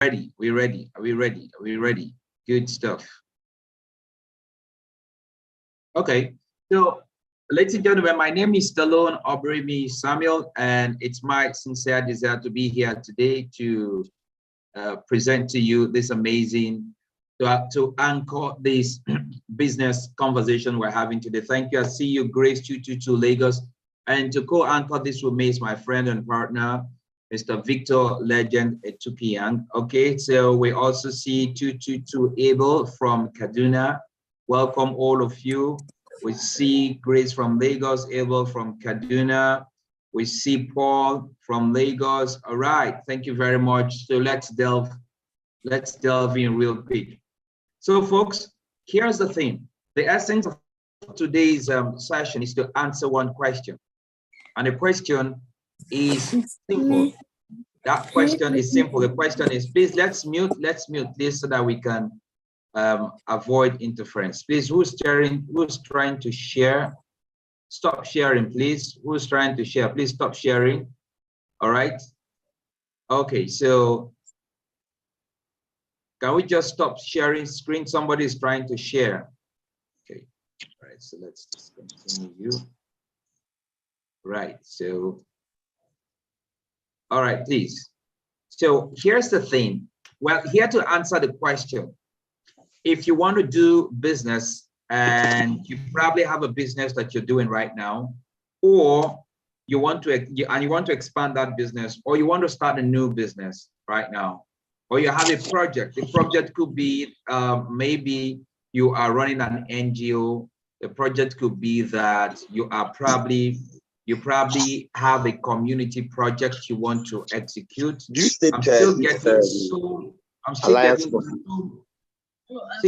ready. We're ready. Are we ready? Are we ready? Good stuff. Okay. So, ladies and gentlemen, my name is Stallone-Obaraemi Samuel, and it's my sincere desire to be here today to present to you this amazing, to anchor this business conversation we're having today. Thank you. I see you, Grace 222 Lagos. And to co-anchor this with me is my friend and partner, Mr. Victor Legend Etupiang. Okay, so we also see 222 Abel from Kaduna. Welcome all of you. We see Grace from Lagos, Abel from Kaduna. We see Paul from Lagos. All right, thank you very much. So let's delve in real quick. So folks, here's the thing. The essence of today's session is to answer one question. And the question is simple. That question is simple. The question is, please let's mute this so that we can avoid interference. Please, who's trying to share? Stop sharing, please. Who's trying to share? Please stop sharing. All right. Okay, so can we just stop sharing screen? Somebody is trying to share. Okay. All right, so let's just continue. Right, so, all right, please. So here's the thing. Well, here to answer the question, if you want to do business and you probably have a business that you're doing right now, or you want to expand that business, or you want to start a new business right now, or you have a project. The project could be maybe you are running an NGO. The project could be that you probably have a community project you want to execute. I'm still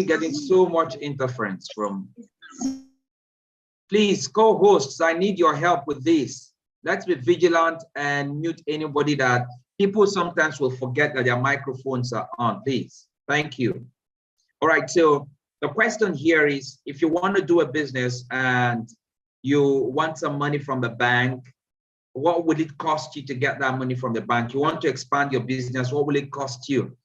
getting so much interference from. Please, co-hosts, I need your help with this. Let's be vigilant and mute anybody that people sometimes will forget that their microphones are on, please. Thank you. All right, so the question here is, if you want to do a business and you want some money from the bank, what will it cost you to get that money from the bank? You want to expand your business, what will it cost you?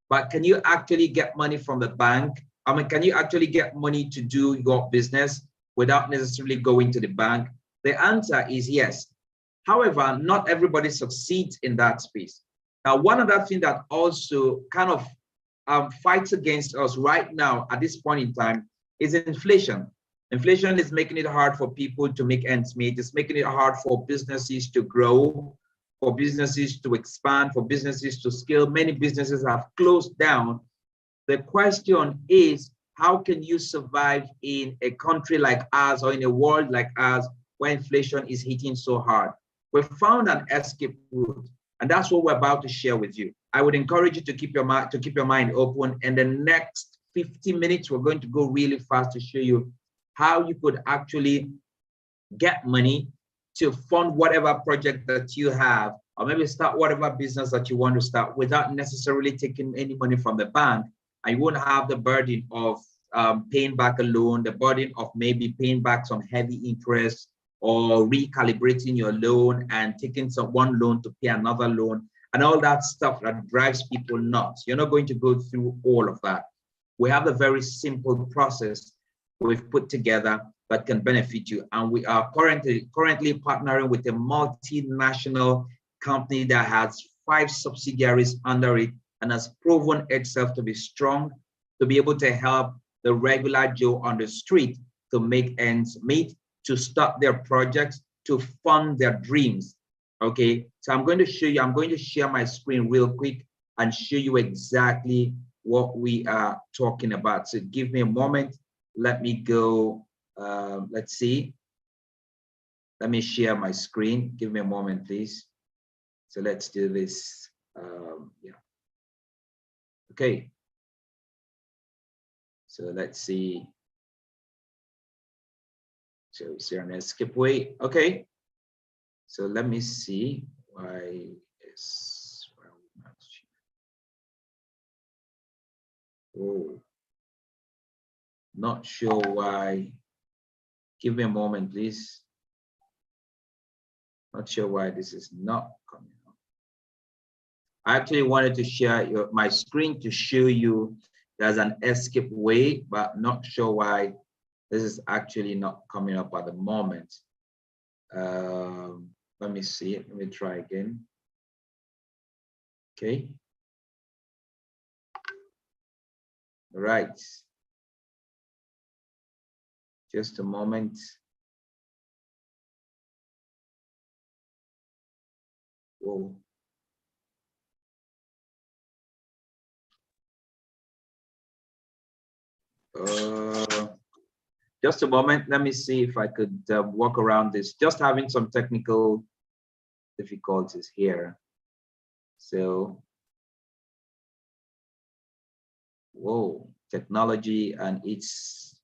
But can you actually get money from the bank? I mean, can you actually get money to do your business without necessarily going to the bank? The answer is yes. However, not everybody succeeds in that space. Now, one other thing that also kind of fights against us right now at this point in time is inflation. Inflation is making it hard for people to make ends meet. It's making it hard for businesses to grow, for businesses to expand, for businesses to scale. Many businesses have closed down. The question is, how can you survive in a country like ours or in a world like ours where inflation is hitting so hard? We've found an escape route, and that's what we're about to share with you. I would encourage you to keep your mind open. And the next 50 minutes, we're going to go really fast to show you how you could actually get money to fund whatever project that you have, or maybe start whatever business that you want to start without necessarily taking any money from the bank. And you won't have the burden of paying back a loan, the burden of maybe paying back some heavy interest, or recalibrating your loan and taking one loan to pay another loan, and all that stuff that drives people nuts. You're not going to go through all of that. We have a very simple process we've put together that can benefit you. And we are currently partnering with a multinational company that has 5 subsidiaries under it and has proven itself to be strong, to be able to help the regular Joe on the street to make ends meet, to start their projects, to fund their dreams. Okay, so I'm going to share my screen real quick and show you exactly what we are talking about. So give me a moment. Let me go, let's see. Let me share my screen. Give me a moment, please. So let's do this. Yeah. Okay. So let's see. So is there an escape way? Okay. So let me see why is, oh, not sure why. Give me a moment, please. Not sure why this is not coming up. I actually wanted to share my screen to show you there's an escape way, but not sure why this is actually not coming up at the moment. Let me see. Let me try again. Okay. All right. Just a moment. Whoa. Just a moment. Let me see if I could work around this. Just having some technical difficulties here. So, whoa, technology and its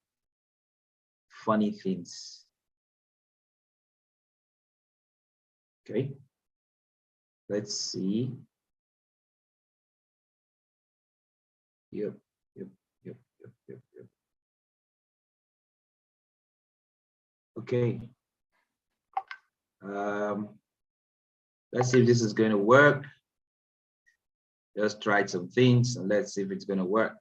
funny things. Okay. Let's see. Yep. Okay. Let's see if this is going to work. Just try some things and let's see if it's going to work.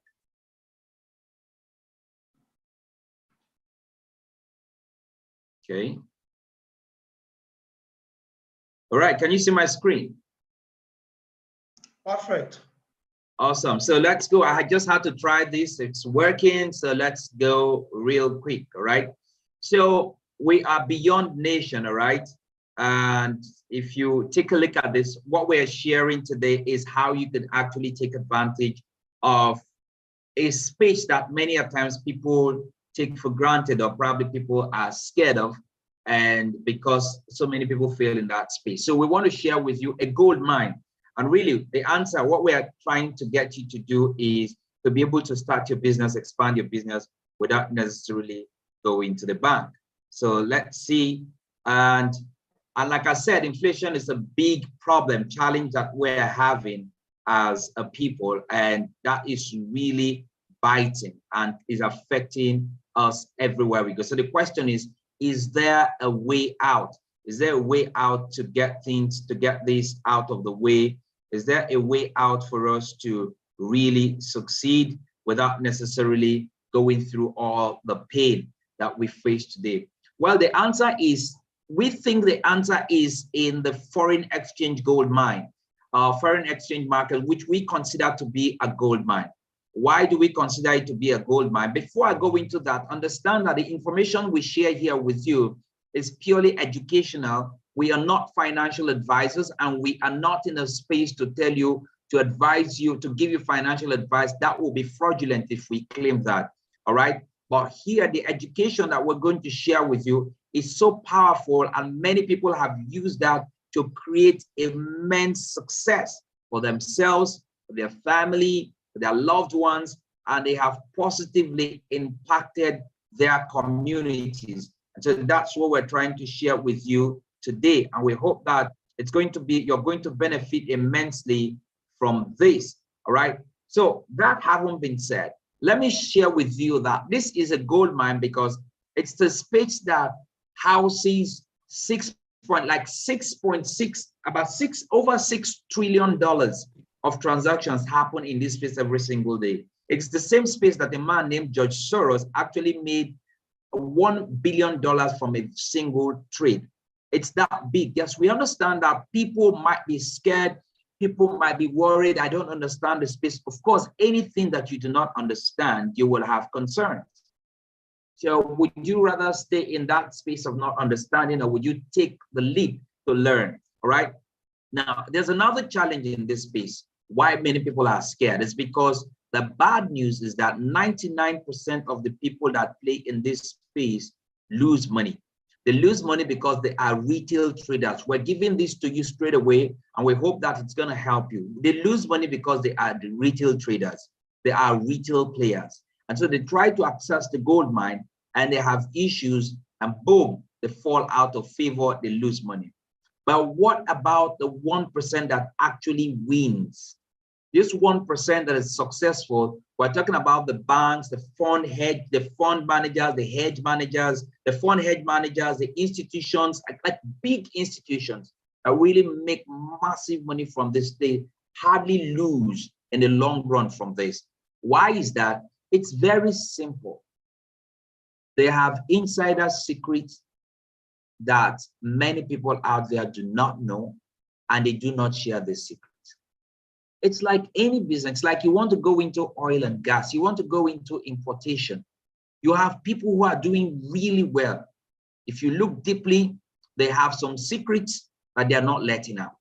Okay. All right. Can you see my screen? Perfect. Awesome. So let's go. I just had to try this. It's working. So let's go real quick. All right. So we are beyond nation. All right. And if you take a look at this, what we're sharing today is how you can actually take advantage of a space that many a times people take for granted, or probably people are scared of, and because so many people fail in that space. So we want to share with you a gold mine. And really the answer, what we are trying to get you to do is to be able to start your business, expand your business without necessarily going to the bank. So let's see. And like I said, inflation is a big problem, challenge that we're having as a people, and that is really biting and is affecting us everywhere we go. So the question is there a way out? Is there a way out to get things, to get this out of the way? Is there a way out for us to really succeed without necessarily going through all the pain that we face today? Well, the answer is, we think the answer is in the foreign exchange gold mine, foreign exchange market, which we consider to be a gold mine. Why do we consider it to be a gold mine? Before I go into that, understand that the information we share here with you is purely educational. We are not financial advisors, and we are not in a space to tell you, to advise you, to give you financial advice. That will be fraudulent if we claim that. All right. But here, the education that we're going to share with you is so powerful, and many people have used that to create immense success for themselves, for their family, for their loved ones, and they have positively impacted their communities. And so that's what we're trying to share with you today. And we hope that it's going to be, you're going to benefit immensely from this. All right. So that having been said, let me share with you that this is a gold mine because it's the space that houses over $6 trillion of transactions happen in this space every single day. It's the same space that a man named George Soros actually made $1 billion from a single trade. It's that big. Yes, we understand that people might be scared. People might be worried. I don't understand the space. Of course, anything that you do not understand, you will have concerns. So would you rather stay in that space of not understanding, or would you take the leap to learn? All right. Now, there's another challenge in this space. Why many people are scared is because the bad news is that 99% of the people that play in this space lose money. They lose money because they are retail traders. We're giving this to you straight away, and we hope that it's going to help you. They lose money because they are the retail traders. They are retail players. And so they try to access the gold mine, and they have issues, and boom, they fall out of favor, they lose money. But what about the 1% that actually wins? This 1% that is successful, we're talking about the banks, the fund managers, the hedge managers, the fund hedge managers, the institutions, like big institutions that really make massive money from this hardly lose in the long run from this. Why is that? It's very simple. They have insider secrets that many people out there do not know, and they do not share the secrets. It's like any business, like you want to go into oil and gas, you want to go into importation. You have people who are doing really well. If you look deeply, they have some secrets that they are not letting out.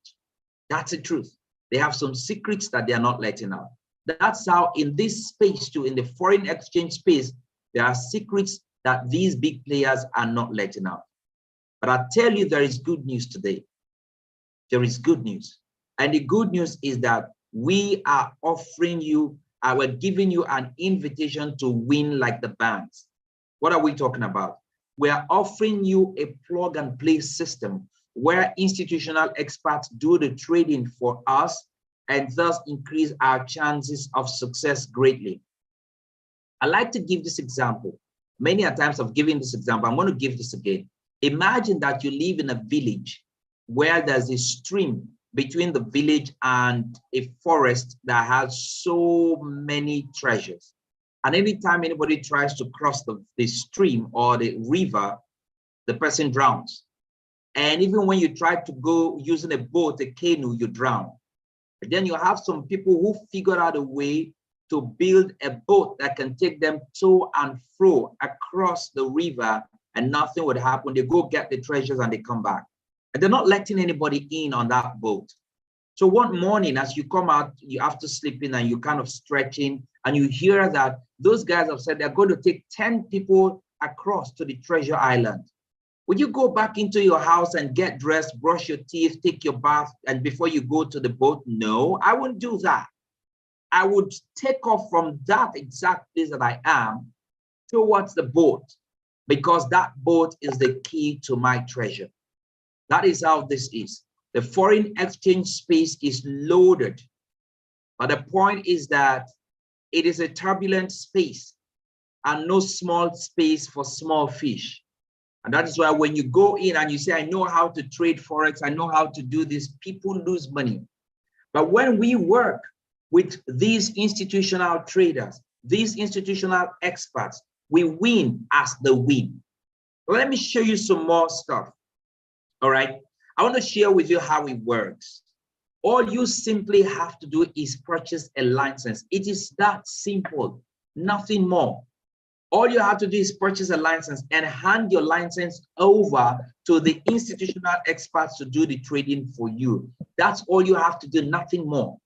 That's the truth. They have some secrets that they are not letting out. That's how in this space too, in the foreign exchange space, there are secrets that these big players are not letting out. But I tell you, there is good news today. There is good news. And the good news is that we are offering you, we're giving you an invitation to win like the banks. What are we talking about? We are offering you a plug and play system where institutional experts do the trading for us and thus increase our chances of success greatly. I like to give this example. Many a times I've given this example. I'm going to give this again. Imagine that you live in a village where there's a stream between the village and a forest that has so many treasures. And anytime anybody tries to cross the stream or the river, the person drowns. And even when you try to go using a boat, a canoe, you drown. And then you have some people who figured out a way to build a boat that can take them to and fro across the river, and nothing would happen. They go get the treasures and they come back. And they're not letting anybody in on that boat. So one morning, as you come out, you after sleeping and you're kind of stretching, and you hear that those guys have said they're going to take 10 people across to the treasure island. Would you go back into your house and get dressed, brush your teeth, take your bath, and before you go to the boat? No, I wouldn't do that. I would take off from that exact place that I am towards the boat, because that boat is the key to my treasure. That is how this is. The foreign exchange space is loaded. But the point is that it is a turbulent space and no small space for small fish. And that is why when you go in and you say, I know how to trade Forex, I know how to do this, people lose money. But when we work with these institutional traders, these institutional experts, we win as the win. Let me show you some more stuff. All right. I want to share with you how it works. All you simply have to do is purchase a license. It is that simple, nothing more. All you have to do is purchase a license and hand your license over to the institutional experts to do the trading for you. That's all you have to do, nothing more.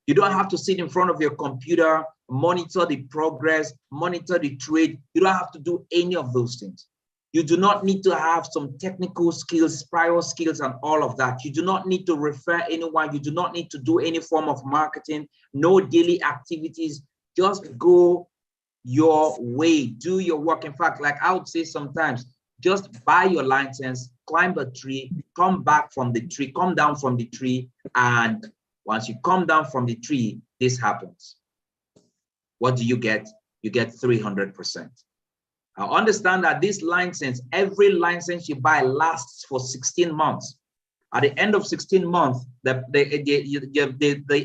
You don't have to sit in front of your computer, monitor the progress, monitor the trade. You don't have to do any of those things. You do not need to have some technical skills, prior skills, and all of that. You do not need to refer anyone. You do not need to do any form of marketing, no daily activities. Just go your way, do your work. In fact, like I would say sometimes, just buy your license, climb a tree, come back from the tree, come down from the tree, and once you come down from the tree, this happens. What do you get? You get 300%. Now understand that this license, every license you buy lasts for 16 months. At the end of 16 months, the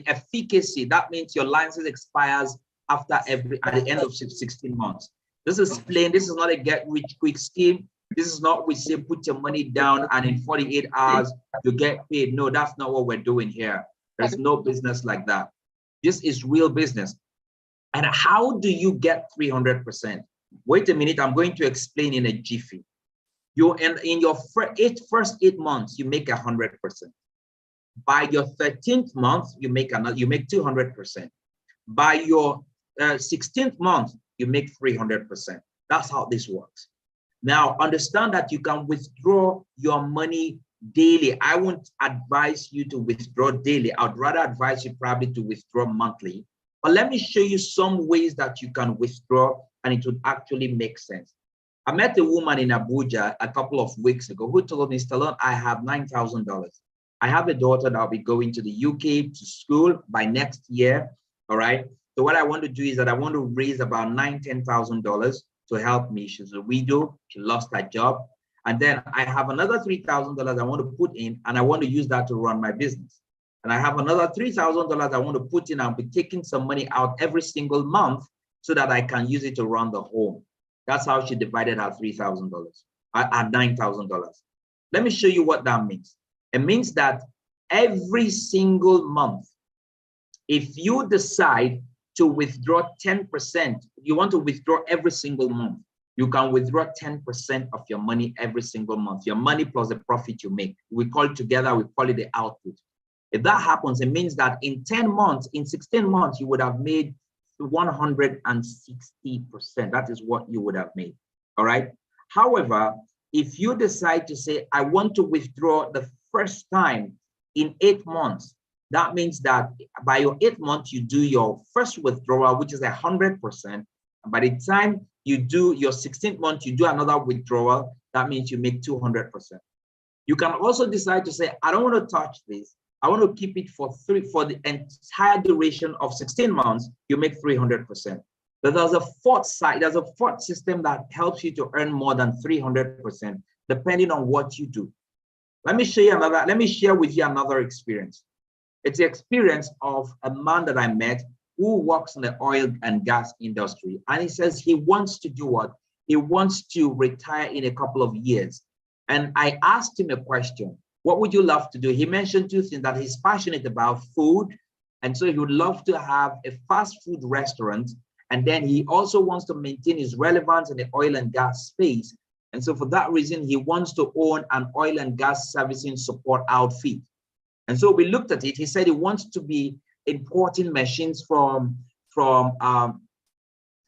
efficacy, that means your license expires at the end of 16 months. This is plain. This is not a get rich quick scheme. This is not we say put your money down and in 48 hours you get paid. No, that's not what we're doing here. There's no business like that. This is real business. And how do you get 300%? Wait a minute, I'm going to explain in a jiffy. In your first 8 months, you make 100%. By your 13th month, you make 200%. By your 16th month, you make 300%. That's how this works. Now, understand that you can withdraw your money daily. I won't advise you to withdraw daily. I'd rather advise you probably to withdraw monthly. But let me show you some ways that you can withdraw and it would actually make sense. I met a woman in Abuja a couple of weeks ago who told me, Stallone, I have $9,000. I have a daughter that will be going to the UK to school by next year. All right. So what I want to do is that I want to raise about $10,000 to help me. She's a widow. She lost her job. And then I have another $3,000 I want to put in, and I want to use that to run my business. and I have another $3,000 I want to put in. I'll be taking some money out every single month so that I can use it to run the home. That's how she divided her $3,000 at $9,000. Let me show you what that means. It means that every single month, if you decide to withdraw 10%, you want to withdraw every single month, you can withdraw 10% of your money every single month, your money plus the profit you make. We call it together, we call it the output. If that happens, it means that in 10 months, in 16 months, you would have made 160%. That is what you would have made, all right? However, if you decide to say, I want to withdraw the first time in 8 months, that means that by your 8th month, you do your first withdrawal, which is 100%. And by the time you do your 16th month, you do another withdrawal. That means you make 200%. You can also decide to say, I don't want to touch this. I want to keep it for the entire duration of 16 months. You make 300%. But there's a fourth side. There's a fourth system that helps you to earn more than 300%, depending on what you do. Let me show you another. Let me share with you another experience. It's the experience of a man that I met who works in the oil and gas industry. And he says he wants to do what? He wants to retire in a couple of years. And I asked him a question. What would you love to do? He mentioned two things, that he's passionate about food. And so he would love to have a fast food restaurant. And then he also wants to maintain his relevance in the oil and gas space. And so for that reason, he wants to own an oil and gas servicing support outfit. And so we looked at it. He said he wants to be importing machines from Canada,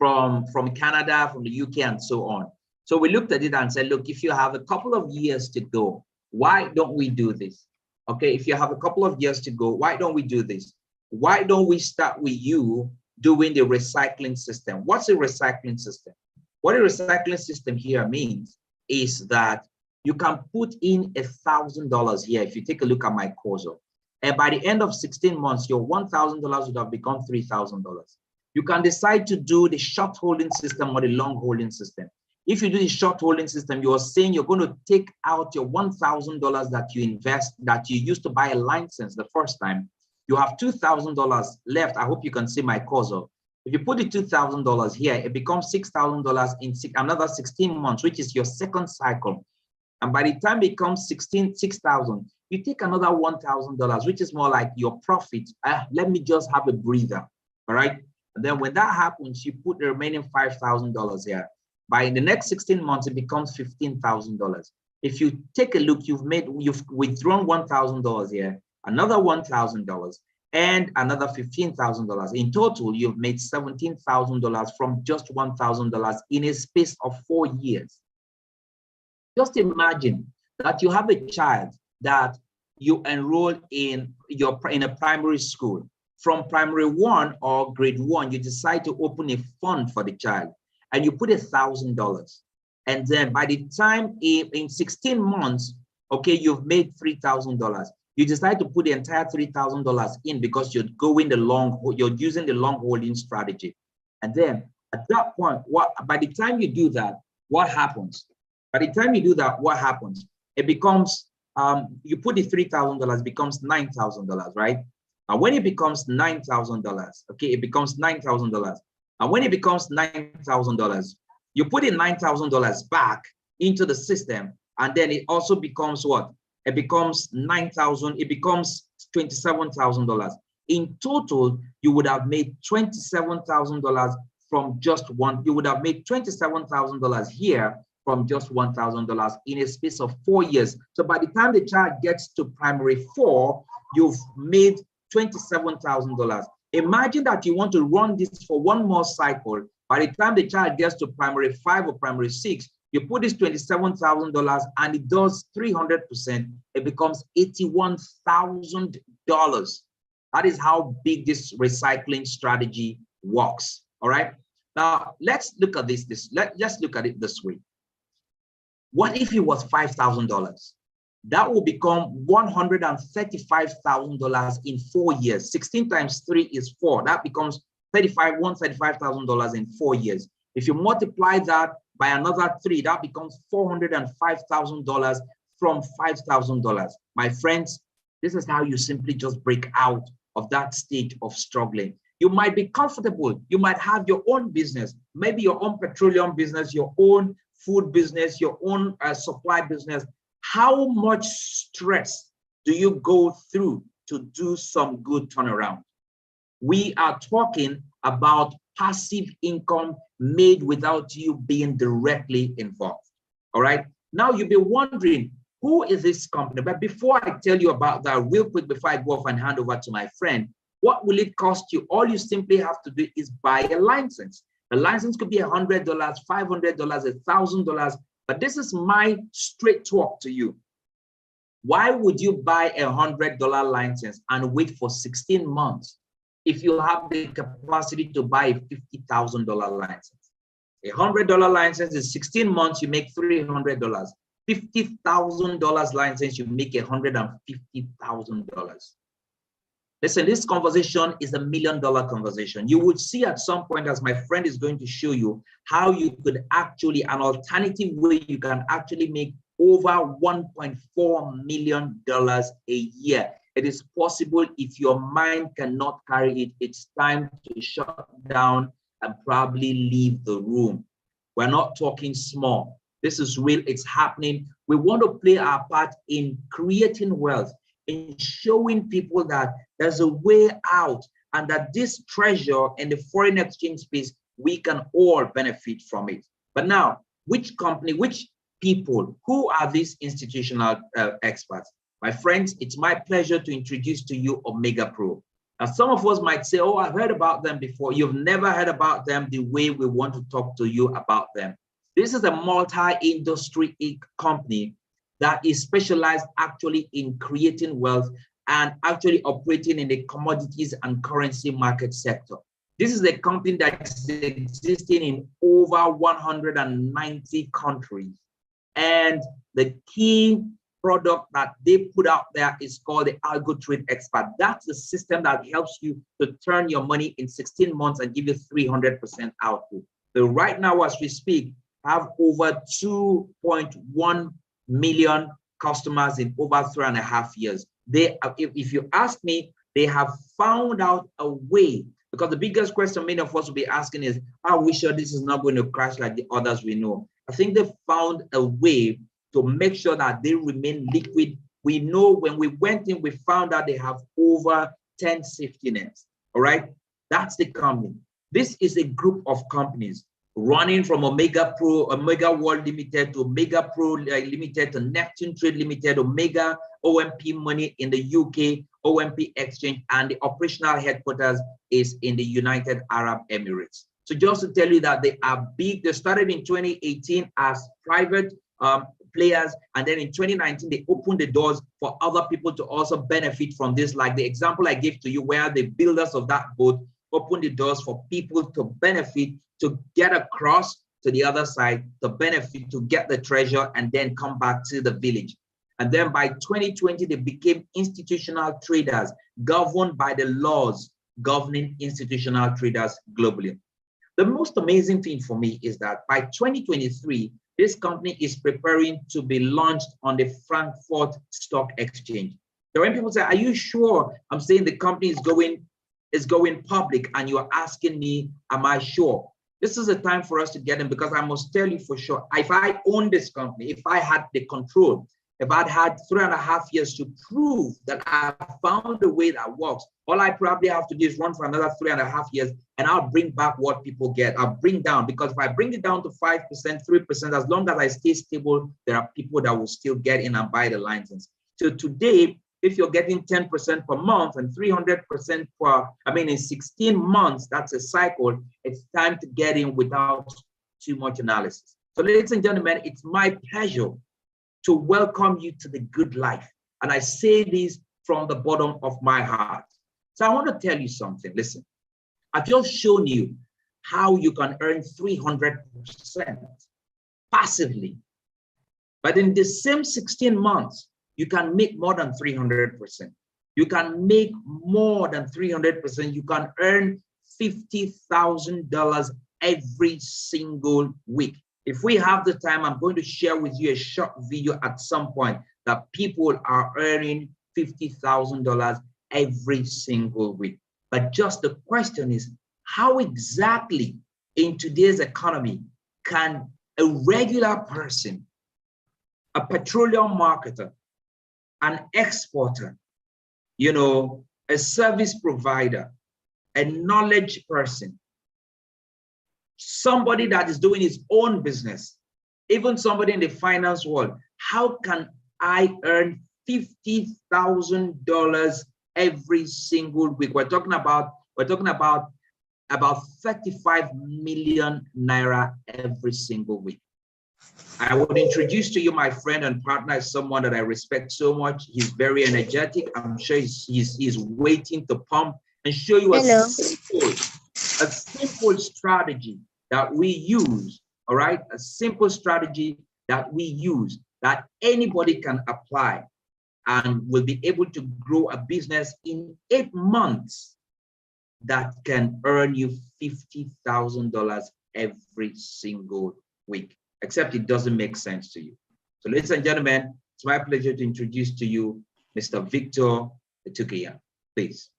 from the UK, and so on. So we looked at it and said, look, if you have a couple of years to go, why don't we do this? Okay, if you have a couple of years to go, why don't we do this? Why don't we start with you doing the recycling system? What's a recycling system? What a recycling system here means is that you can put in $1,000 here. If you take a look at my cursor, and by the end of 16 months, your $1,000 would have become $3,000. You can decide to do the short holding system or the long holding system. If you do the short holding system, you are saying you're going to take out your $1,000 that you invest, that you used to buy a license the first time. You have $2,000 left. I hope you can see my cursor. If you put the $2,000 here, it becomes $6,000 in another 16 months, which is your second cycle. And by the time it becomes 6,000, you take another $1,000, which is more like your profit. Let me just have a breather, all right? And then when that happens, you put the remaining $5,000 here. By the next 16 months, it becomes $15,000. If you take a look, you've withdrawn $1,000 here, another $1,000, and another $15,000. In total, you've made $17,000 from just $1,000 in a space of 4 years. Just imagine that you have a child that you enroll in a primary school. From primary 1 or grade 1, you decide to open a fund for the child, and you put $1,000. And then by the time in 16 months, okay, you've made $3,000. You decide to put the entire $3,000 in because you're using the long holding strategy. And then at that point, by the time you do that, what happens? By the time you do that, what happens? It becomes, you put the $3,000, becomes $9,000, right? And when it becomes $9,000, okay, it becomes $9,000. And when it becomes $9,000, you put in $9,000 back into the system, and then it also becomes what? It becomes $9,000, it becomes $27,000. In total, you would have made $27,000 from just one. You would have made $27,000 here from just $1,000 in a space of 4 years. So by the time the child gets to primary 4, you've made $27,000. Imagine that you want to run this for one more cycle. By the time the child gets to primary 5 or primary 6, you put this $27,000 and it does 300%. It becomes $81,000. That is how big this recycling strategy works. All right. Now let's look at this. Let's look at it this way. What if it was $5,000? That will become $135,000 in 4 years. 16 times 3 is 4. That becomes $135,000 in 4 years. If you multiply that by another 3, that becomes $405,000 from $5,000. My friends, This is how you simply just break out of that state of struggling. You might be comfortable. You might have your own business, maybe your own petroleum business, your own food business, your own supply business. How much stress do you go through to do some good turnaround? We are talking about passive income made without you being directly involved. All right. Now you'll be wondering, who is this company? But before I tell you about that, real quick, before I go off and hand over to my friend, what will it cost you? All you simply have to do is buy a license. The license could be $100, $500, $1,000, but this is my straight talk to you. Why would you buy a $100 license and wait for 16 months if you have the capacity to buy a $50,000 license? A $100 license is 16 months, you make $300. $50,000 license, you make $150,000. Listen, this conversation is $1 million conversation. You would see at some point, as my friend is going to show you, how you could actually, an alternative way you can actually make over $1.4 million a year. It is possible. If your mind cannot carry it, it's time to shut down and probably leave the room. We're not talking small. This is real. It's happening. We want to play our part in creating wealth, in showing people that there's a way out, and that this treasure in the foreign exchange space, we can all benefit from it. But now, which company, which people, who are these institutional experts? My friends, it's my pleasure to introduce to you Omega Pro. Now, some of us might say, oh, I've heard about them before. You've never heard about them the way we want to talk to you about them. This is a multi-industry company that is specialized actually in creating wealth and actually operating in the commodities and currency market sector. This is a company that is existing in over 190 countries. And the key product that they put out there is called the Algo Trade Expert. That's the system that helps you to turn your money in 16 months and give you 300% output. So right now, as we speak, have over 2.1 million customers in over 3.5 years. They, if you ask me, they have found out a way, because the biggest question many of us will be asking is, are we sure this is not going to crash like the others we know? I think they found a way to make sure that they remain liquid. We know when we went in, we found out they have over 10 safety nets. All right, that's the company. This is a group of companies running from Omega Pro, Omega World Limited to Omega Pro Limited to Neptune Trade Limited, Omega OMP Money in the UK, OMP Exchange, and the operational headquarters is in the United Arab Emirates. So just to tell you that they are big, they started in 2018 as private players, and then in 2019 they opened the doors for other people to also benefit from this, like the example I gave to you, where the builders of that boat opened the doors for people to benefit, to get across to the other side, to benefit, to get the treasure, and then come back to the village. And then by 2020, they became institutional traders, governed by the laws governing institutional traders globally. The most amazing thing for me is that by 2023, this company is preparing to be launched on the Frankfurt Stock Exchange. So when people say, are you sure? I'm saying the company is going public, and you're asking me, am I sure? This is a time for us to get in, because I must tell you for sure, if I own this company, if I had the control, if I'd had 3.5 years to prove that I found a way that works, all I probably have to do is run for another 3.5 years, and I'll bring back what people get. I'll bring down, because if I bring it down to 5%, 3%, as long as I stay stable, there are people that will still get in and buy the license. So today, if you're getting 10% per month and 300% in 16 months, that's a cycle. It's time to get in without too much analysis. So ladies and gentlemen, it's my pleasure to welcome you to the good life. And I say this from the bottom of my heart. So I want to tell you something. Listen, I've just shown you how you can earn 300% passively. But in the same 16 months, you can make more than 300%. You can make more than 300%. You can earn $50,000 every single week. If we have the time, I'm going to share with you a short video at some point that people are earning $50,000 every single week. But just the question is, how exactly in today's economy can a regular person, a petroleum marketer, an exporter, you know, a service provider, a knowledge person, somebody that is doing his own business, even somebody in the finance world, how can I earn $50,000 every single week? We're talking about about 35 million naira every single week. I would introduce to you my friend and partner, someone that I respect so much. He's very energetic. I'm sure he's waiting to pump and show you a simple strategy that we use, all right? A simple strategy that we use that anybody can apply and will be able to grow a business in 8 months that can earn you $50,000 every single week, except it doesn't make sense to you. So ladies and gentlemen, it's my pleasure to introduce to you Mr. Victor Etukiya, please.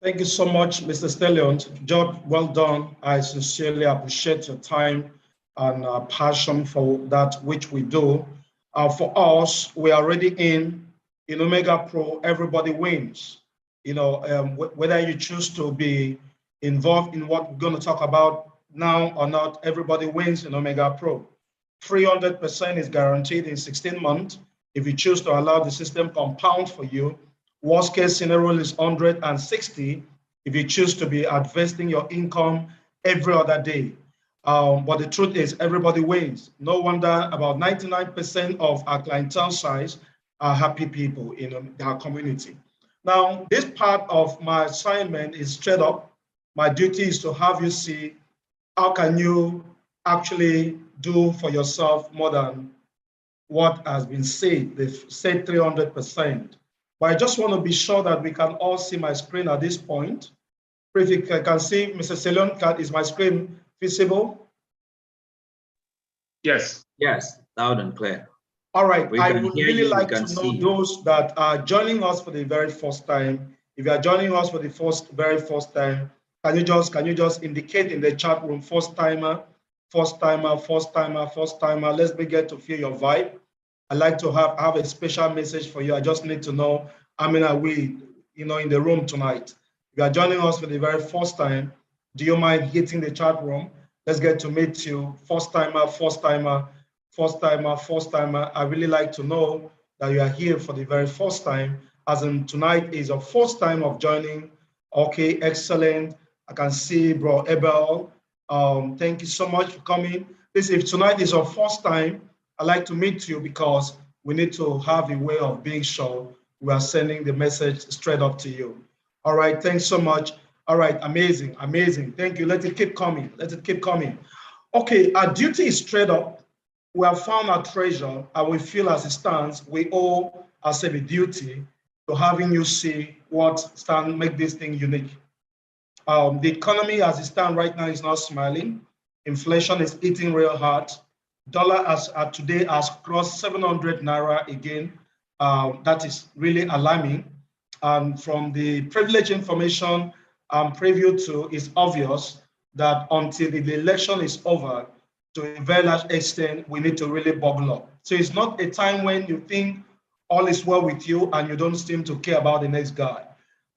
Thank you so much, Mr. Stallion. Job well done. I sincerely appreciate your time and passion for that which we do. For us, we are already in Omega Pro, everybody wins. You know, whether you choose to be involved in what we're going to talk about now or not, everybody wins in Omega Pro. 300% is guaranteed in 16 months. If you choose to allow the system compound for you, worst case scenario is 160 if you choose to be investing your income every other day. But the truth is, everybody wins. No wonder about 99% of our clientele size are happy people in our community. Now, this part of my assignment is straight up. My duty is to have you see how can you actually do for yourself more than what has been said. They've said 300%. But I just want to be sure that we can all see my screen at this point. If you can see, Mr. Stallion, is my screen visible? Yes. Yes, loud and clear. All right. I would really like to know those that are joining us for the very first time. If you are joining us for the very first time, can you just indicate in the chat room, first timer, first timer, first timer, first timer. Let's begin to feel your vibe. I'd like to have a special message for you. I just need to know how many are we, in the room tonight. If you are joining us for the very first time, do you mind hitting the chat room? Let's get to meet you. First timer, first timer, first timer, first timer. I really like to know that you are here for the very first time, as in tonight is your first time of joining. Okay, excellent. I can see bro Ebel. Thank you so much for coming. Listen, if tonight is your first time, I'd like to meet you because we need to have a way of being sure we are sending the message straight up to you. All right, thanks so much. All right, amazing, amazing. Thank you. Let it keep coming. Let it keep coming. Okay, our duty is straight up. We have found our treasure and we feel as it stands, we owe ourselves a duty to having you see what make this thing unique. The economy as it stands right now is not smiling. Inflation is eating real hard. Dollar as today has crossed 700 naira again. That is really alarming. And from the privileged information I'm privy to, it's obvious that until the election is over, to a very large extent, we need to really bubble up. So it's not a time when you think all is well with you and you don't seem to care about the next guy.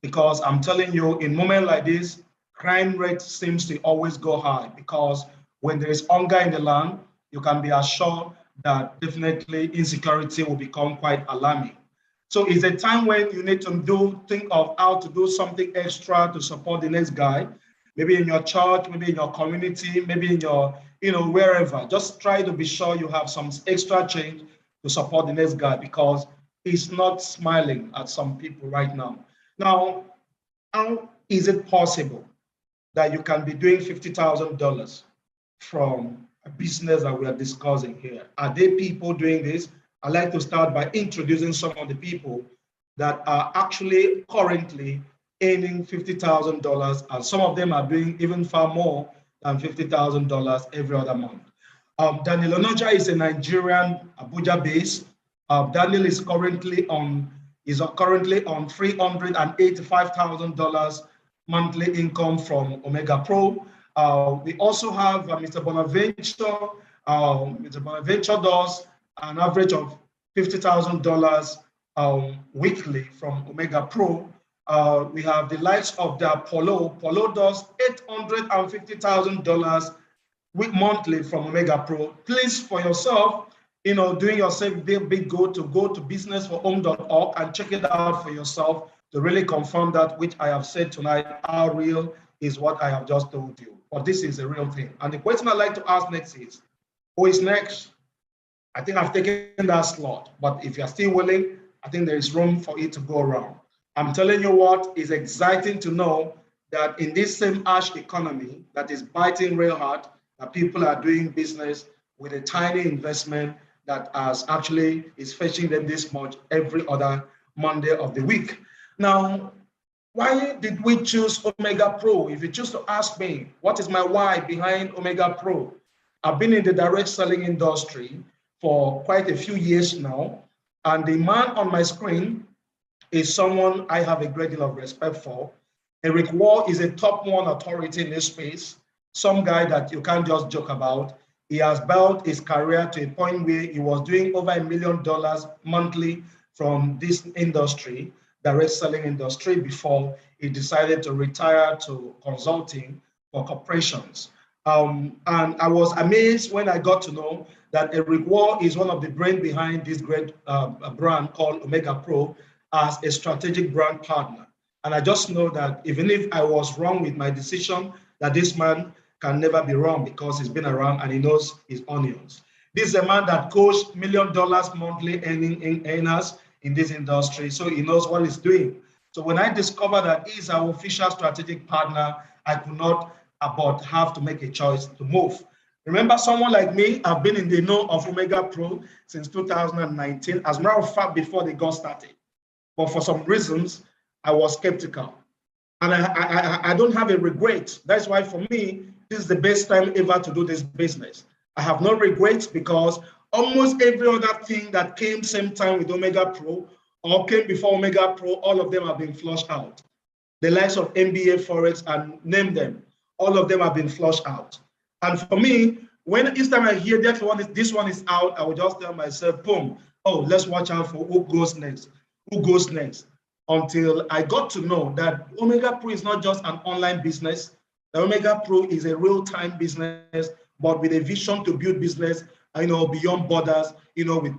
Because I'm telling you, in moments like this, crime rate seems to always go high, because when there is hunger in the land, you can be assured that definitely insecurity will become quite alarming. So it's a time when you need to think of how to do something extra to support the next guy, maybe in your church, maybe in your community, maybe in your, wherever. Just try to be sure you have some extra change to support the next guy, because he's not smiling at some people right now. Now, how is it possible that you can be doing $50,000 from a business that we are discussing here? Are there people doing this? I'd like to start by introducing some of the people that are actually currently earning $50,000, and some of them are doing even far more than $50,000 every other month. Daniel Onoja is a Nigerian Abuja base. Daniel is currently on is currently on $385,000 monthly income from Omega Pro. We also have Mr. Bonaventure. Mr. Bonaventure does an average of $50,000 weekly from Omega Pro. We have the likes of the Polo. Polo does $850,000 monthly from Omega Pro. Please, for yourself, doing yourself a big go to businessforhome.org and check it out for yourself to really confirm that which I have said tonight, how real is what I have just told you. But this is a real thing. And the question I'd like to ask next is, who is next? I think I've taken that slot, but if you're still willing, I think there is room for it to go around. I'm telling you what is exciting to know that in this same harsh economy that is biting real hard, that people are doing business with a tiny investment that is fetching them this much every other Monday of the week. Now, why did we choose Omega Pro? If you choose to ask me, what is my why behind Omega Pro? I've been in the direct selling industry for quite a few years now, and the man on my screen is someone I have a great deal of respect for. Eric Wall is a top one authority in this space, some guy that you can't just joke about. He has built his career to a point where he was doing over $1 million monthly from this industry, direct selling industry, before he decided to retire to consulting for corporations. And I was amazed when I got to know that Eric Wall is one of the brains behind this great brand called Omega Pro as a strategic brand partner. And I just know that even if I was wrong with my decision, that this man can never be wrong because he's been around and he knows his onions. This is a man that coached $1 million monthly earners in this industry, so he knows what he's doing. So when I discovered that he's our official strategic partner, I could not but have to make a choice to move. Remember, someone like me, I've been in the know of Omega Pro since 2019, as a matter of fact, before they got started. But for some reasons, I was skeptical. And I don't have a regret. That's why for me, this is the best time ever to do this business. I have no regrets because almost every other thing that came same time with Omega Pro or came before Omega Pro, all of them have been flushed out. The likes of MBA Forex and name them, all of them have been flushed out. And for me, when each time I hear that this one is out, I will just tell myself, boom, oh, let's watch out for who goes next. Who goes next? Until I got to know that Omega Pro is not just an online business. The Omega Pro is a real-time business, but with a vision to build business, beyond borders, with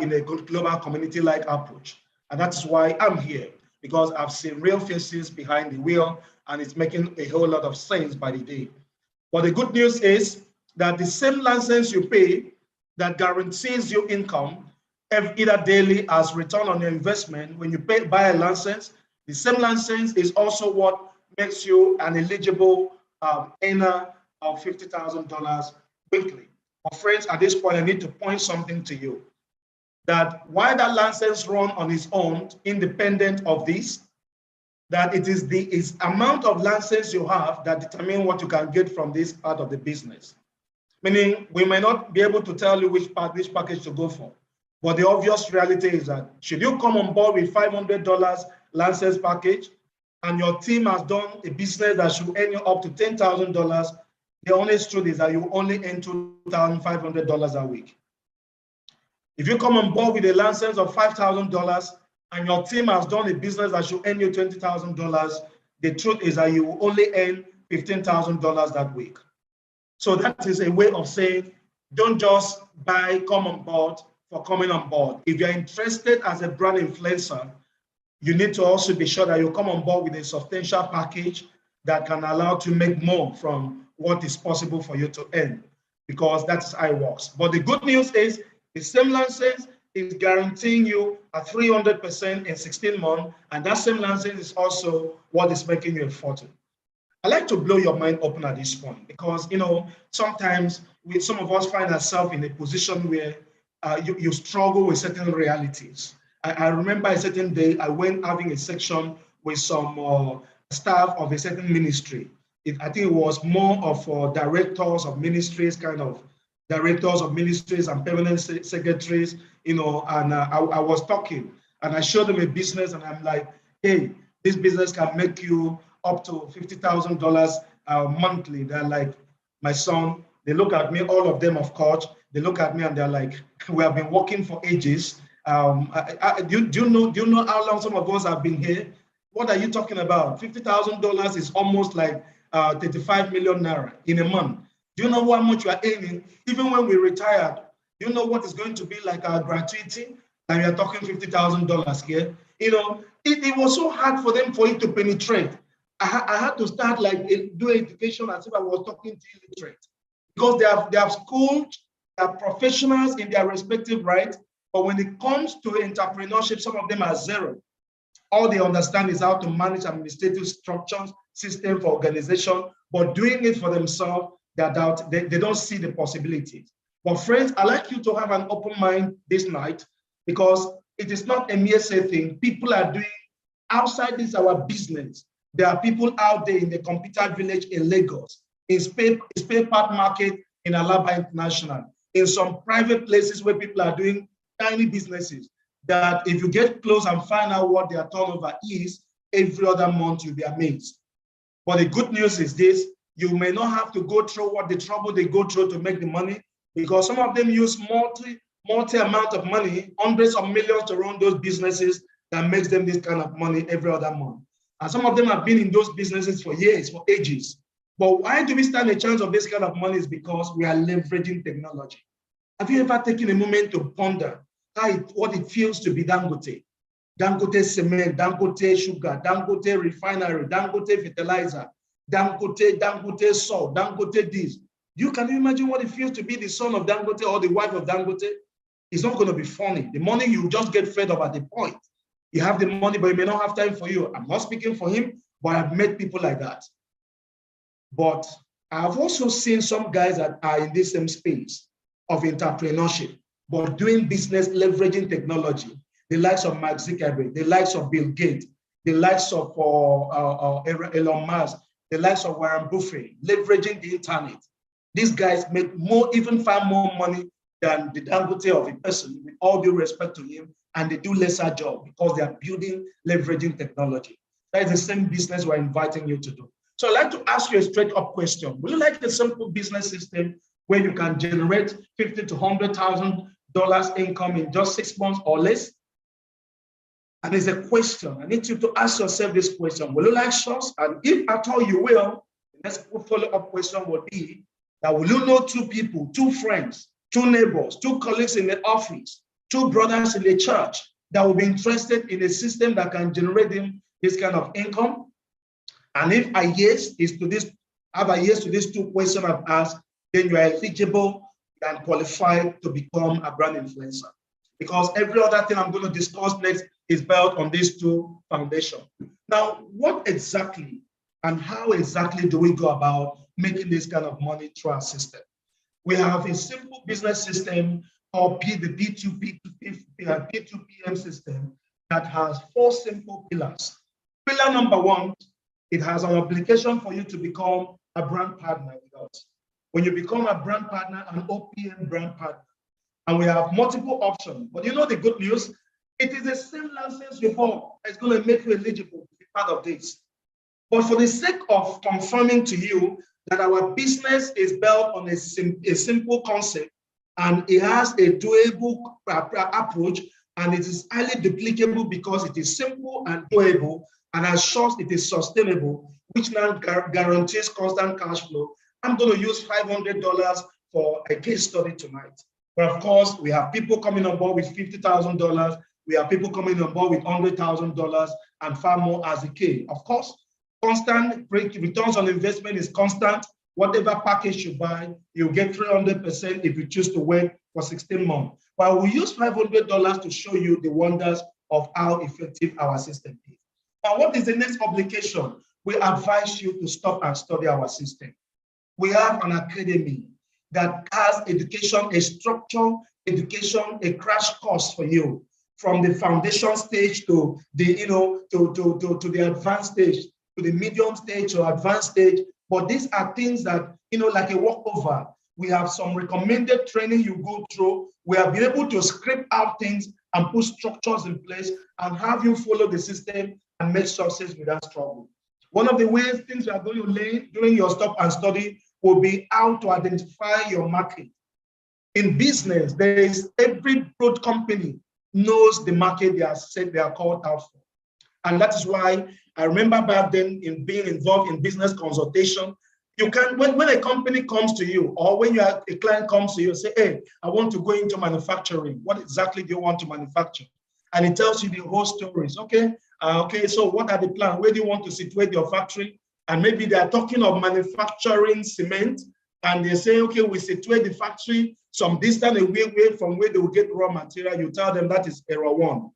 in a global community-like approach. And that's why I'm here, because I've seen real faces behind the wheel, and it's making a whole lot of sense by the day. But the good news is that the same license you pay that guarantees you income, either daily as return on your investment, when you buy a license, the same license is also what makes you an eligible earner of $50,000 weekly. But friends, at this point, I need to point something to you, that while that license runs on its own, independent of this, that it is the amount of license you have that determine what you can get from this part of the business. Meaning, we may not be able to tell you which package to go for. But the obvious reality is that should you come on board with $500 license package and your team has done a business that should earn you up to $10,000, the honest truth is that you only earn $2,500 a week. If you come on board with a license of $5,000 and your team has done a business that should earn you $20,000, the truth is that you will only earn $15,000 that week. So that is a way of saying, don't just come on board for coming on board. If you're interested as a brand influencer, you need to also be sure that you come on board with a substantial package that can allow you to make more from what is possible for you to earn, because that's how it works. But the good news is the same license is guaranteeing you a 300% in 16 months, and that same license is also what is making you a fortune. I like to blow your mind open at this point because, sometimes some of us find ourselves in a position where you struggle with certain realities. I remember a certain day I went having a section with some staff of a certain ministry. I think it was more of directors of ministries, directors of ministries and permanent secretaries, and I was talking. and I show them a business and I'm like, hey, this business can make you up to $50,000 monthly. They're like, my son, they look at me, all of them, of course, they look at me and they're like, we have been working for ages. Do you know how long some of us have been here? What are you talking about? $50,000 is almost like 35 million naira in a month. Do you know how much you are earning? Even when we retired, do you know what is going to be like our gratuity? And we are talking $50,000 here. You know, it was so hard for them for it to penetrate. I had to start like do education as if I was talking to illiterate, because they have schooled, they are professionals in their respective right. But when it comes to entrepreneurship, some of them are zero. All they understand is how to manage administrative structures, system for organization, but doing it for themselves, they don't see the possibilities. But friends, I'd like you to have an open mind this night, because it is not a mere say thing. People are doing outside this our business. There are people out there in the computer village in Lagos, in spare part market in Alaba International, in some private places where people are doing tiny businesses, that if you get close and find out what their turnover is, every other month you'll be amazed. But the good news is this: you may not have to go through what the trouble they go through to make the money, because some of them use multi amount of money, hundreds of millions, to run those businesses that makes them this kind of money every other month. And some of them have been in those businesses for years, for ages. But why do we stand a chance of this kind of money? Is because we are leveraging technology. Have you ever taken a moment to ponder what it feels to be Dangote? Dangote cement, Dangote sugar, Dangote refinery, Dangote fertilizer, Dangote salt, Dangote this. Can you imagine what it feels to be the son of Dangote or the wife of Dangote? It's not going to be funny. The money you just get fed up at the point. You have the money, but you may not have time for you. I'm not speaking for him, but I've met people like that. But I've also seen some guys that are in this same space of entrepreneurship, but doing business, leveraging technology. The likes of Mark Zuckerberg, the likes of Bill Gates, the likes of Elon Musk, the likes of Warren Buffett, leveraging the internet. These guys make even far more money than the Dangote of a person, with all due respect to him, and they do lesser job because they are building, leveraging technology. That is the same business we're inviting you to do. So I'd like to ask you a straight up question. Would you like a simple business system where you can generate $50,000 to $100,000 income in just 6 months or less? And there's a question. I need you to ask yourself this question. Will you like such? And if at all you will, the next follow-up question would be that will you know two people, two friends, two neighbors, two colleagues in the office, two brothers in the church that will be interested in a system that can generate them this kind of income? And if a yes is to this, have a yes to these two questions I've asked, then you are eligible and qualified to become a brand influencer. Because every other thing I'm going to discuss next is built on these two foundations. Now, what exactly and how exactly do we go about making this kind of money through our system? We have a simple business system called the P2PM system that has 4 simple pillars. Pillar number 1, it has an obligation for you to become a brand partner with us. When you become a brand partner, an OPM brand partner, and we have multiple options. But you know the good news? It is the same license you bought that's going to make you eligible to be part of this. But for the sake of confirming to you that our business is built on a simple concept, and it has a doable approach, and it is highly duplicable because it is simple and doable, and as short it is sustainable, which now guarantees constant cash flow. I'm going to use $500 for a case study tonight. But of course, we have people coming on board with $50,000. We have people coming on board with $100,000 and far more as a case. Of course, constant returns on investment is constant. Whatever package you buy, you'll get 300% if you choose to wait for 16 months. But we use $500 to show you the wonders of how effective our system is. Now, what is the next obligation? We advise you to stop and study our system. We have an academy that has education, a structural education, a crash course for you from the foundation stage to the, to the advanced stage, to the medium stage or advanced stage. But these are things that, like a walkover. We have some recommended training you go through. We have been able to script out things and put structures in place and have you follow the system and make success without struggle. One of the ways things you are going to learn during your stop and study will be how to identify your market. In business, there is every broad company knows the market they are said they are called out for. And that is why I remember back then in being involved in business consultation, you can, when a company comes to you or when a client comes to you and say, hey, I want to go into manufacturing. What exactly do you want to manufacture? And it tells you the whole stories. Okay, so what are the plans? Where do you want to situate your factory? And maybe they are talking of manufacturing cement, and they say, okay, we situate the factory some distance away from where they will get raw material. You tell them that is error one.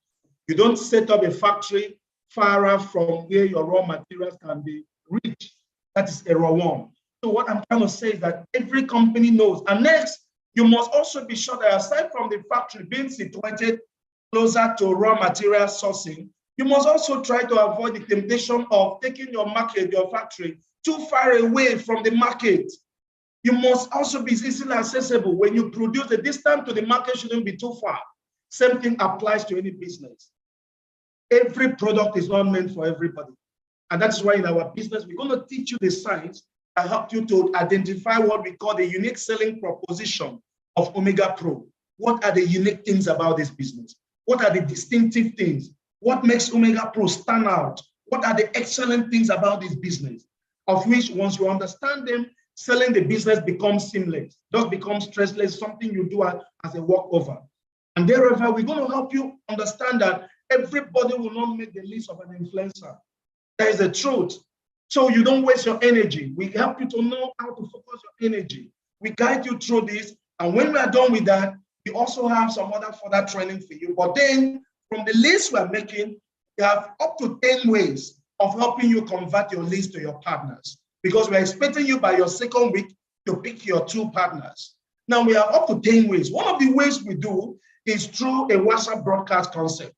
You don't set up a factory far from where your raw materials can be reached. That is error one. So what I'm trying to say is that every company knows. And next, you must also be sure that aside from the factory being situated closer to raw material sourcing, you must also try to avoid the temptation of taking your market, your factory, too far away from the market. You must also be easily accessible. When you produce, the distance to the market shouldn't be too far. Same thing applies to any business. Every product is not meant for everybody. And that's why in our business, we're going to teach you the science that help you to identify what we call the unique selling proposition of Omega Pro. What are the unique things about this business? What are the distinctive things? What makes Omega Pro stand out? What are the excellent things about this business? Of which, once you understand them, selling the business becomes seamless, just becomes stressless, something you do as a walkover. And thereafter, we're going to help you understand that everybody will not make the list of an influencer. That is the truth. So you don't waste your energy. We help you to know how to focus your energy. We guide you through this. And when we are done with that, we also have some other further training for you. But then from the list we're making, we have up to 10 ways of helping you convert your list to your partners. Because we're expecting you by your second week to pick your 2 partners. Now we have up to 10 ways. One of the ways we do is through a WhatsApp broadcast concept,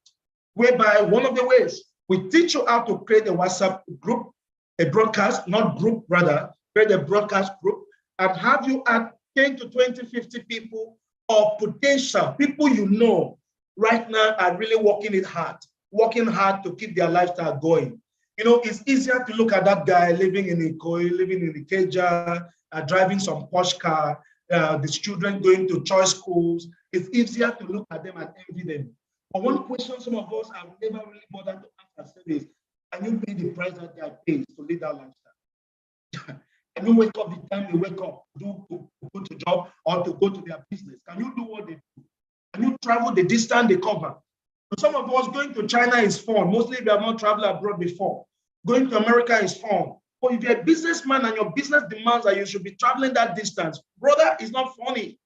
whereby one of the ways we teach you how to create a WhatsApp group, a broadcast, not group, rather, create a broadcast group and have you add 10 to 20, 50 people or potential people you know right now are really working hard to keep their lifestyle going. You know, it's easier to look at that guy living in Ikoyi, living in Ikeja, driving some posh car, the children going to choice schools. It's easier to look at them and envy them. But one question some of us have never really bothered to ask ourselves is, can you pay the price that guy pays to live that lifestyle? Can you wake up the time they wake up to go to job or to go to their business? Can you do what they do? Can you travel the distance they cover? So some of us going to China is fun. Mostly if you have not traveled abroad before. Going to America is fun. But if you're a businessman and your business demands that you should be traveling that distance, brother, it's not funny.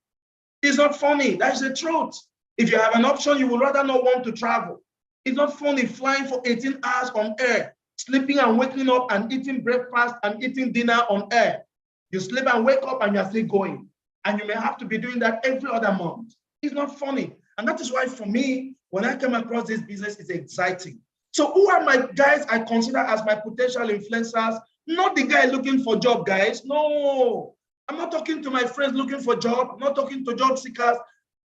It's not funny. That's the truth. If you have an option, you would rather not want to travel. It's not funny flying for 18 hours on air, sleeping and waking up and eating breakfast and eating dinner on air. You sleep and wake up and you're still going. And you may have to be doing that every other month. It's not funny. And that is why for me, when I came across this business, it's exciting. So who are my guys I consider as my potential influencers? Not the guy looking for job, guys. No, I'm not talking to my friends looking for job. I'm not talking to job seekers.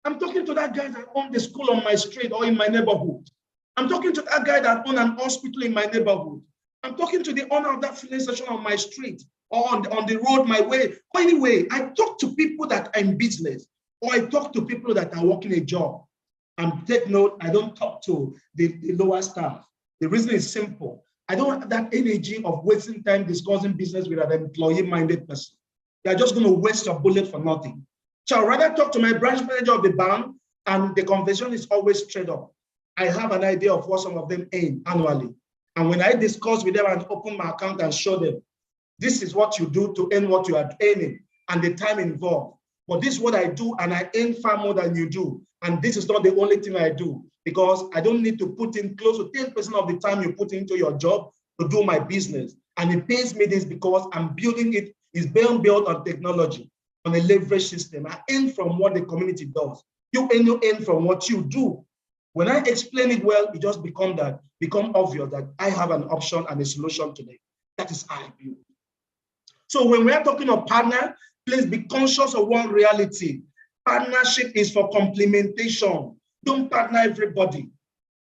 I'm talking to that guy that owns the school on my street or in my neighborhood. I'm talking to that guy that owns an hospital in my neighborhood. I'm talking to the owner of that filling station on my street or on the road my way. Or anyway, I talk to people that are in business or I talk to people that are working a job. And take note, I don't talk to the lower staff. The reason is simple. I don't have that energy of wasting time discussing business with an employee-minded person. They're just going to waste your bullet for nothing. So I'd rather talk to my branch manager of the bank, and the conversation is always straight up. I have an idea of what some of them earn annually. And when I discuss with them and open my account and show them, this is what you do to earn what you are earning and the time involved. But this is what I do, and I earn far more than you do. And this is not the only thing I do, because I don't need to put in close to 10% of the time you put into your job to do my business. And it pays me this because I'm building it. It's being built on technology, on a leverage system. I earn from what the community does. You earn from what you do. When I explain it well, it just become obvious that I have an option and a solution today. That is how I build. So when we are talking of partner, please be conscious of one reality. Partnership is for complementation. Don't partner everybody.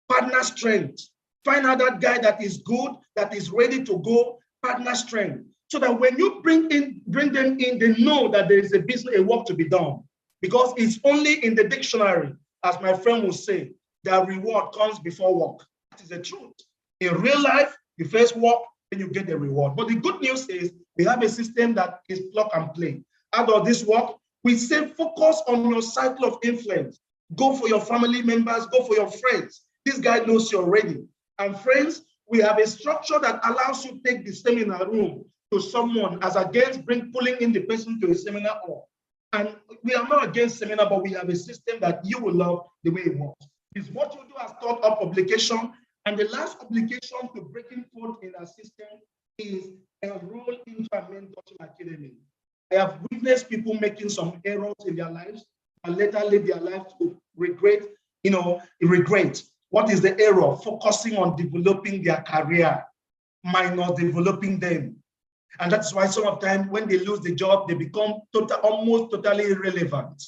Partner strength. Find out that guy that is good, that is ready to go. Partner strength. So that when you bring them in, they know that there is a business, a work to be done. Because it's only in the dictionary, as my friend will say, that reward comes before work. That is the truth. In real life, you first work, then you get the reward. But the good news is we have a system that is plug and play. How does this work? We say focus on your cycle of influence. Go for your family members, go for your friends. This guy knows you already. And friends, we have a structure that allows you to take the seminar room to someone as against pulling in the person to a seminar hall. And we are not against seminar, but we have a system that you will love the way it works. It's what you do as thought of publication. And the last obligation to breaking forth in our system is enroll into a mentorship academy. I have witnessed people making some errors in their lives and later live their life to regret. What is the error? Focusing on developing their career, minus developing them. And that's why some of the time when they lose the job, they become almost totally irrelevant.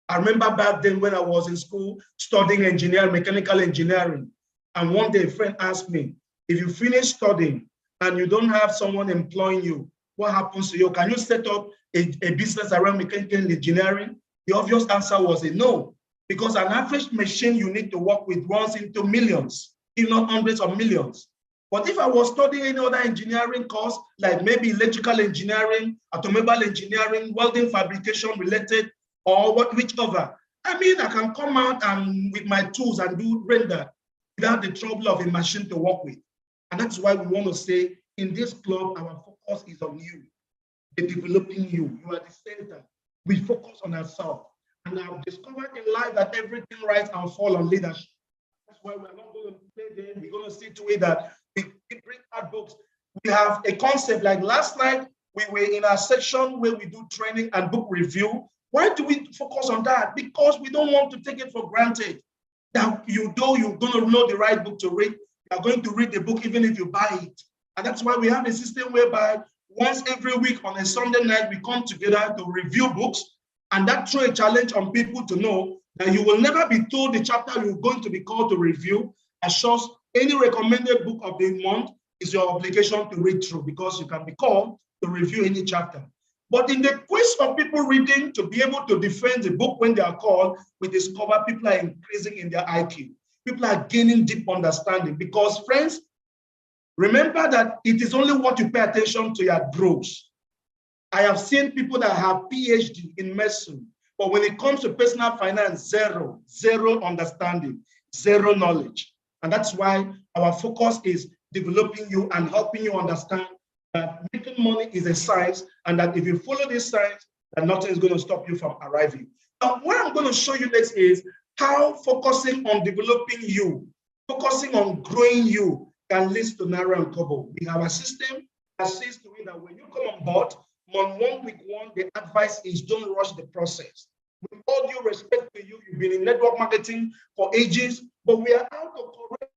I remember back then when I was in school studying mechanical engineering. And one day a friend asked me, if you finish studying and you don't have someone employing you, what happens to you? Can you set up a business around mechanical engineering? The obvious answer was a no, because an average machine you need to work with runs into millions, if not hundreds of millions. But if I was studying any other engineering course, like maybe electrical engineering, automobile engineering, welding fabrication related, or whichever, I mean, I can come out and with my tools and do render without the trouble of a machine to work with. And that's why we want to say, in this club, our focus is on you, the developing you. You are the center. We focus on ourselves. And I've discovered in life that everything rise and fall on leadership. That's why we're not going to play there. We're going to see to it that we bring out books. We have a concept like last night, we were in our section where we do training and book review. Why do we focus on that? Because we don't want to take it for granted that you're going to know the right book to read. You are going to read the book even if you buy it. And that's why we have a system whereby once every week on a Sunday night, we come together to review books. And that throws a challenge on people to know that you will never be told the chapter you're going to be called to review. As such, any recommended book of the month is your obligation to read through, because you can be called to review any chapter. But in the quest of people reading to be able to defend the book when they are called, we discover people are increasing in their IQ. People are gaining deep understanding, because friends, remember that it is only what you pay attention to that grows. I have seen people that have PhD in medicine, but when it comes to personal finance, zero understanding, zero knowledge. And that's why our focus is developing you and helping you understand that making money is a science, and that if you follow this science, that nothing is going to stop you from arriving. Now, what I'm going to show you next is how focusing on developing you, focusing on growing you can lead to narrow and cover. We have a system that says to me that when you come on board, on 1 week one, the advice is don't rush the process. With all due respect to you, you've been in network marketing for ages, but we are out to correct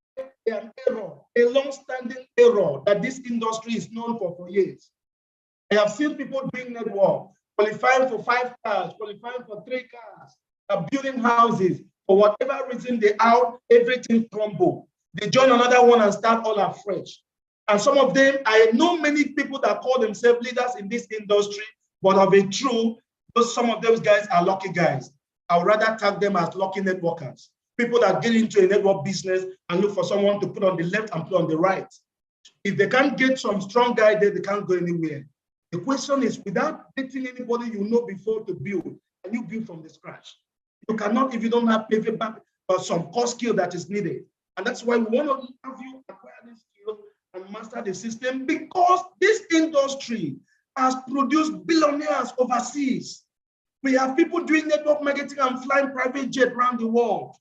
an error, a long-standing error that this industry is known for years. I have seen people doing network, qualifying for 5 cars, qualifying for 3 cars, building houses. For whatever reason, they out, everything crumble. They join another one and start all afresh. And some of them, I know many people that call themselves leaders in this industry, but of a true, some of those guys are lucky guys. I would rather tag them as lucky networkers. People that get into a network business and look for someone to put on the left and put on the right. If they can't get some strong guy there, they can't go anywhere. The question is, without dating anybody you know before to build, and you build from the scratch. You cannot if you don't have pivot back or some core skill that is needed. And that's why we want to have you acquire this skill and master the system, because this industry has produced billionaires overseas. We have people doing network marketing and flying private jet around the world.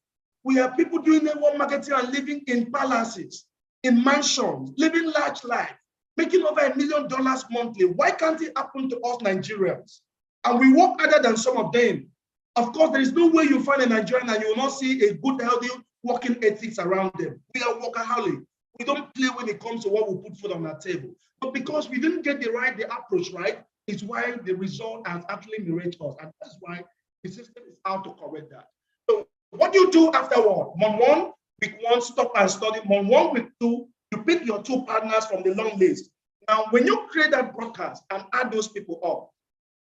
We have people doing network marketing and living in palaces, in mansions, living large life, making over $1 million monthly. Why can't it happen to us Nigerians? And we work harder than some of them. Of course, there is no way you find a Nigerian and you will not see a good, healthy working ethics around them. We are workaholic. We don't play when it comes to what we put food on our table. But because we didn't get the approach right, it's why the result has actually mirrored us. And that's why the system is out to correct that. So What do you do afterward? Month 1, week 1, stop and study. Month 1, week 2, you pick your 2 partners from the long list. Now, when you create that broadcast and add those people up,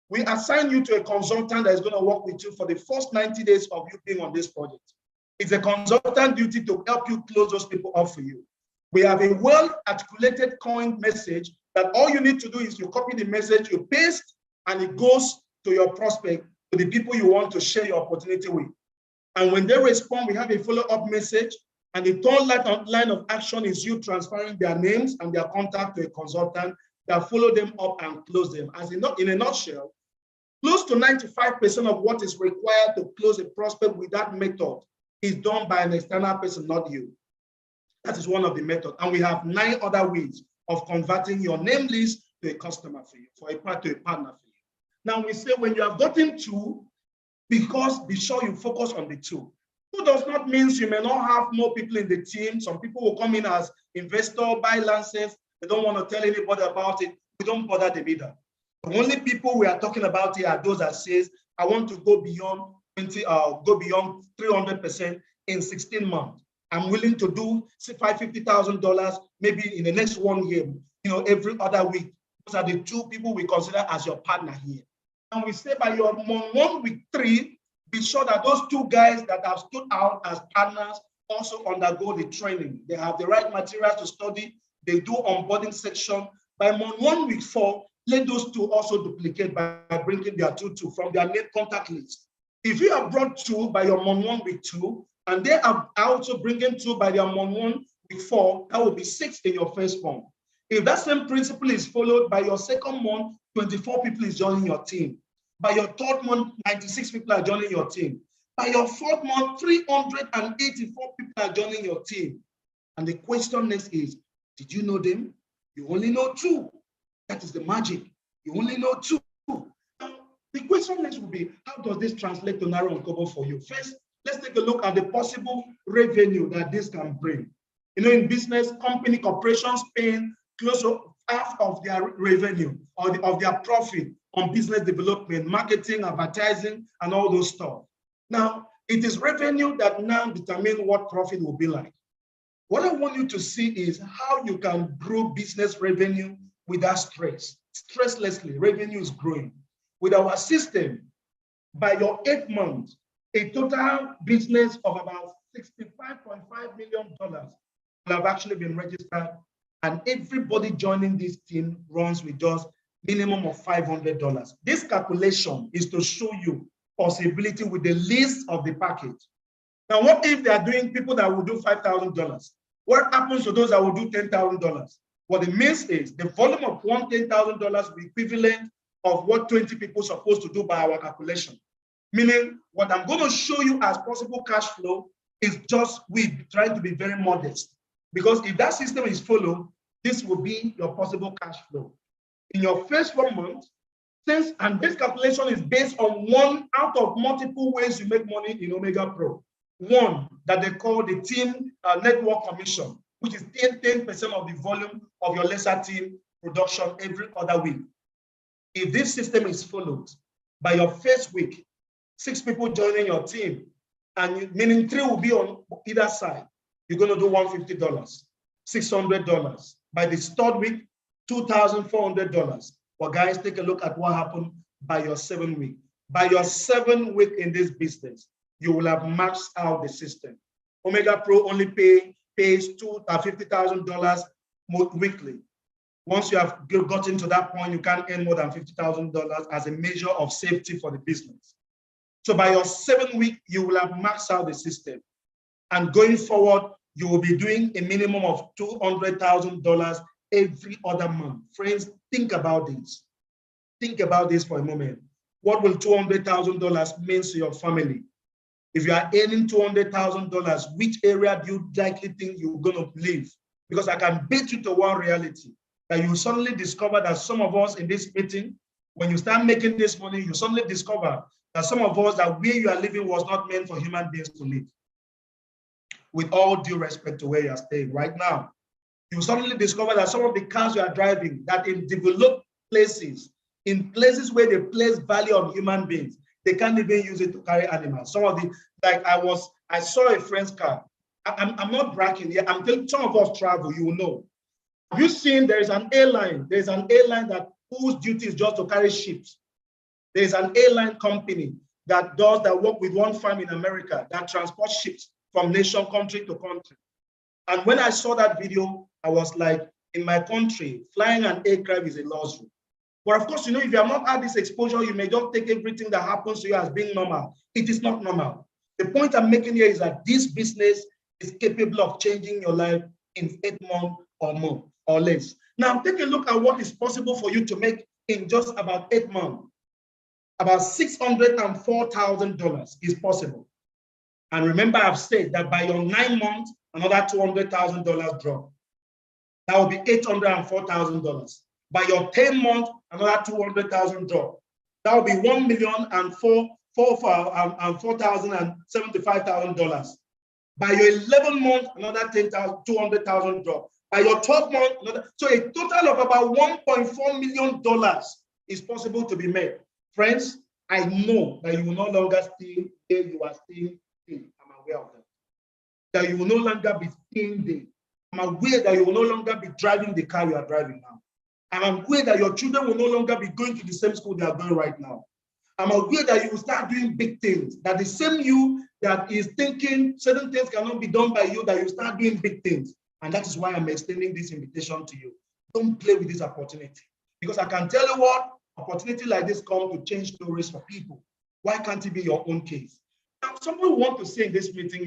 we assign you to a consultant that is going to work with you for the first 90 days of you being on this project. It's a consultant duty to help you close those people up for you. We have a well-articulated coined message that all you need to do is you copy the message, you paste, and it goes to your prospect, to the people you want to share your opportunity with. And when they respond, we have a follow-up message, and the third line of action is you transferring their names and their contact to a consultant that follow them up and close them. As in a nutshell, close to 95% of what is required to close a prospect with that method is done by an external person, not you. That is one of the methods. And we have 9 other ways of converting your name list to a customer for you, to a partner for you. Now we say when you have gotten 2, because be sure you focus on the 2. 2 does not mean you may not have more people in the team. Some people will come in as investor, buy lances. They don't want to tell anybody about it. We don't bother them either. The only people we are talking about here are those that says, I want to go beyond 300% in 16 months. I'm willing to do $50,000 maybe in the next 1 year, every other week. Those are the 2 people we consider as your partner here. And we say by your month 1, week 3, be sure that those 2 guys that have stood out as partners also undergo the training. They have the right materials to study. They do onboarding section. By month 1, week 4, let those 2 also duplicate by bringing their 2 from their name contact list. If you have brought 2 by your month 1, week 2, and they are also bringing 2 by their month 1, week 4, that will be 6 in your first month. If that same principle is followed by your second month, 24 people is joining your team. By your third month, 96 people are joining your team. By your fourth month, 384 people are joining your team. And the question next is, did you know them? You only know 2. That is the magic. You only know 2. Now, the question next will be, how does this translate to Naira Uncover for you? First, let's take a look at the possible revenue that this can bring. In business, corporations paying close to half of their revenue or of their profit on business development, marketing, advertising, and all those stuff. Now, it is revenue that now determines what profit will be like. What I want you to see is how you can grow business revenue without stress. Stresslessly, revenue is growing. With our system, by your 8th month, a total business of about $65.5 million will have actually been registered, and everybody joining this team runs with just minimum of $500. This calculation is to show you possibility with the list of the package. Now, what if they are doing people that will do $5,000? What happens to those that will do $10,000? What it means is the volume of one $10,000 will be equivalent of what 20 people are supposed to do by our calculation. Meaning, what I'm going to show you as possible cash flow is just we trying to be very modest. Because if that system is followed, this will be your possible cash flow. In your first 1 month, and this calculation is based on one out of multiple ways you make money in Omega Pro. One that they call the team network commission, which is 10% of the volume of your lesser team production every other week. If this system is followed, by your first week, 6 people joining your team, and meaning 3 will be on either side, you're going to do $150, $600. By the 3rd week, $2,400. Well, guys, take a look at what happened by your 7th week. By your 7th week in this business, you will have maxed out the system. Omega Pro only pays $50,000 weekly. Once you have gotten to that point, you can't earn more than $50,000 as a measure of safety for the business. So by your 7th week, you will have maxed out the system. And going forward, you will be doing a minimum of $200,000 every other month. Friends, think about this. Think about this for a moment. What will $200,000 mean to your family? If you are earning $200,000, which area do you likely think you're going to live? Because I can bet you to one reality, that you suddenly discover that some of us in this meeting, when you start making this money, you suddenly discover that some of us, that where you are living was not meant for human beings to live. With all due respect to where you are staying right now, you suddenly discover that some of the cars you are driving, that in developed places, in places where they place value on human beings, They can't even use it to carry animals. Some of the, like I saw a friend's car. I'm not bragging here. I'm telling some of us travel, you will know. Have you seen there's an airline that whose duty is just to carry ships? There's an airline company that work with one firm in America that transports ships from country to country. And when I saw that video, I was like, in my country, flying an aircraft is a luxury. But of course, if you have not had this exposure, you may just take everything that happens to you as being normal. It is not normal. The point I'm making here is that this business is capable of changing your life in 8 months or more or less. Now, take a look at what is possible for you to make in just about 8 months. About $604,000 is possible. And remember, I've said that by your 9 months, another $200,000 drop. That will be $804,000. By your 10 months, another $200,000 drop. That will be $1,004,075,000. By your 11 months, another $200,000 drop. By your 12 months, another. So a total of about $1.4 million is possible to be made. Friends, I know that you will no longer stay where you are staying. I'm aware of that. That you will no longer be staying there. I'm aware that you will no longer be driving the car you are driving now. I'm aware that your children will no longer be going to the same school they are going right now. I'm aware that you will start doing big things, that the same you that is thinking certain things cannot be done by you, that you start doing big things. And that is why I'm extending this invitation to you. Don't play with this opportunity. Because I can tell you what, opportunity like this come to change stories for people. Why can't it be your own case? Now, someone want to say in this meeting,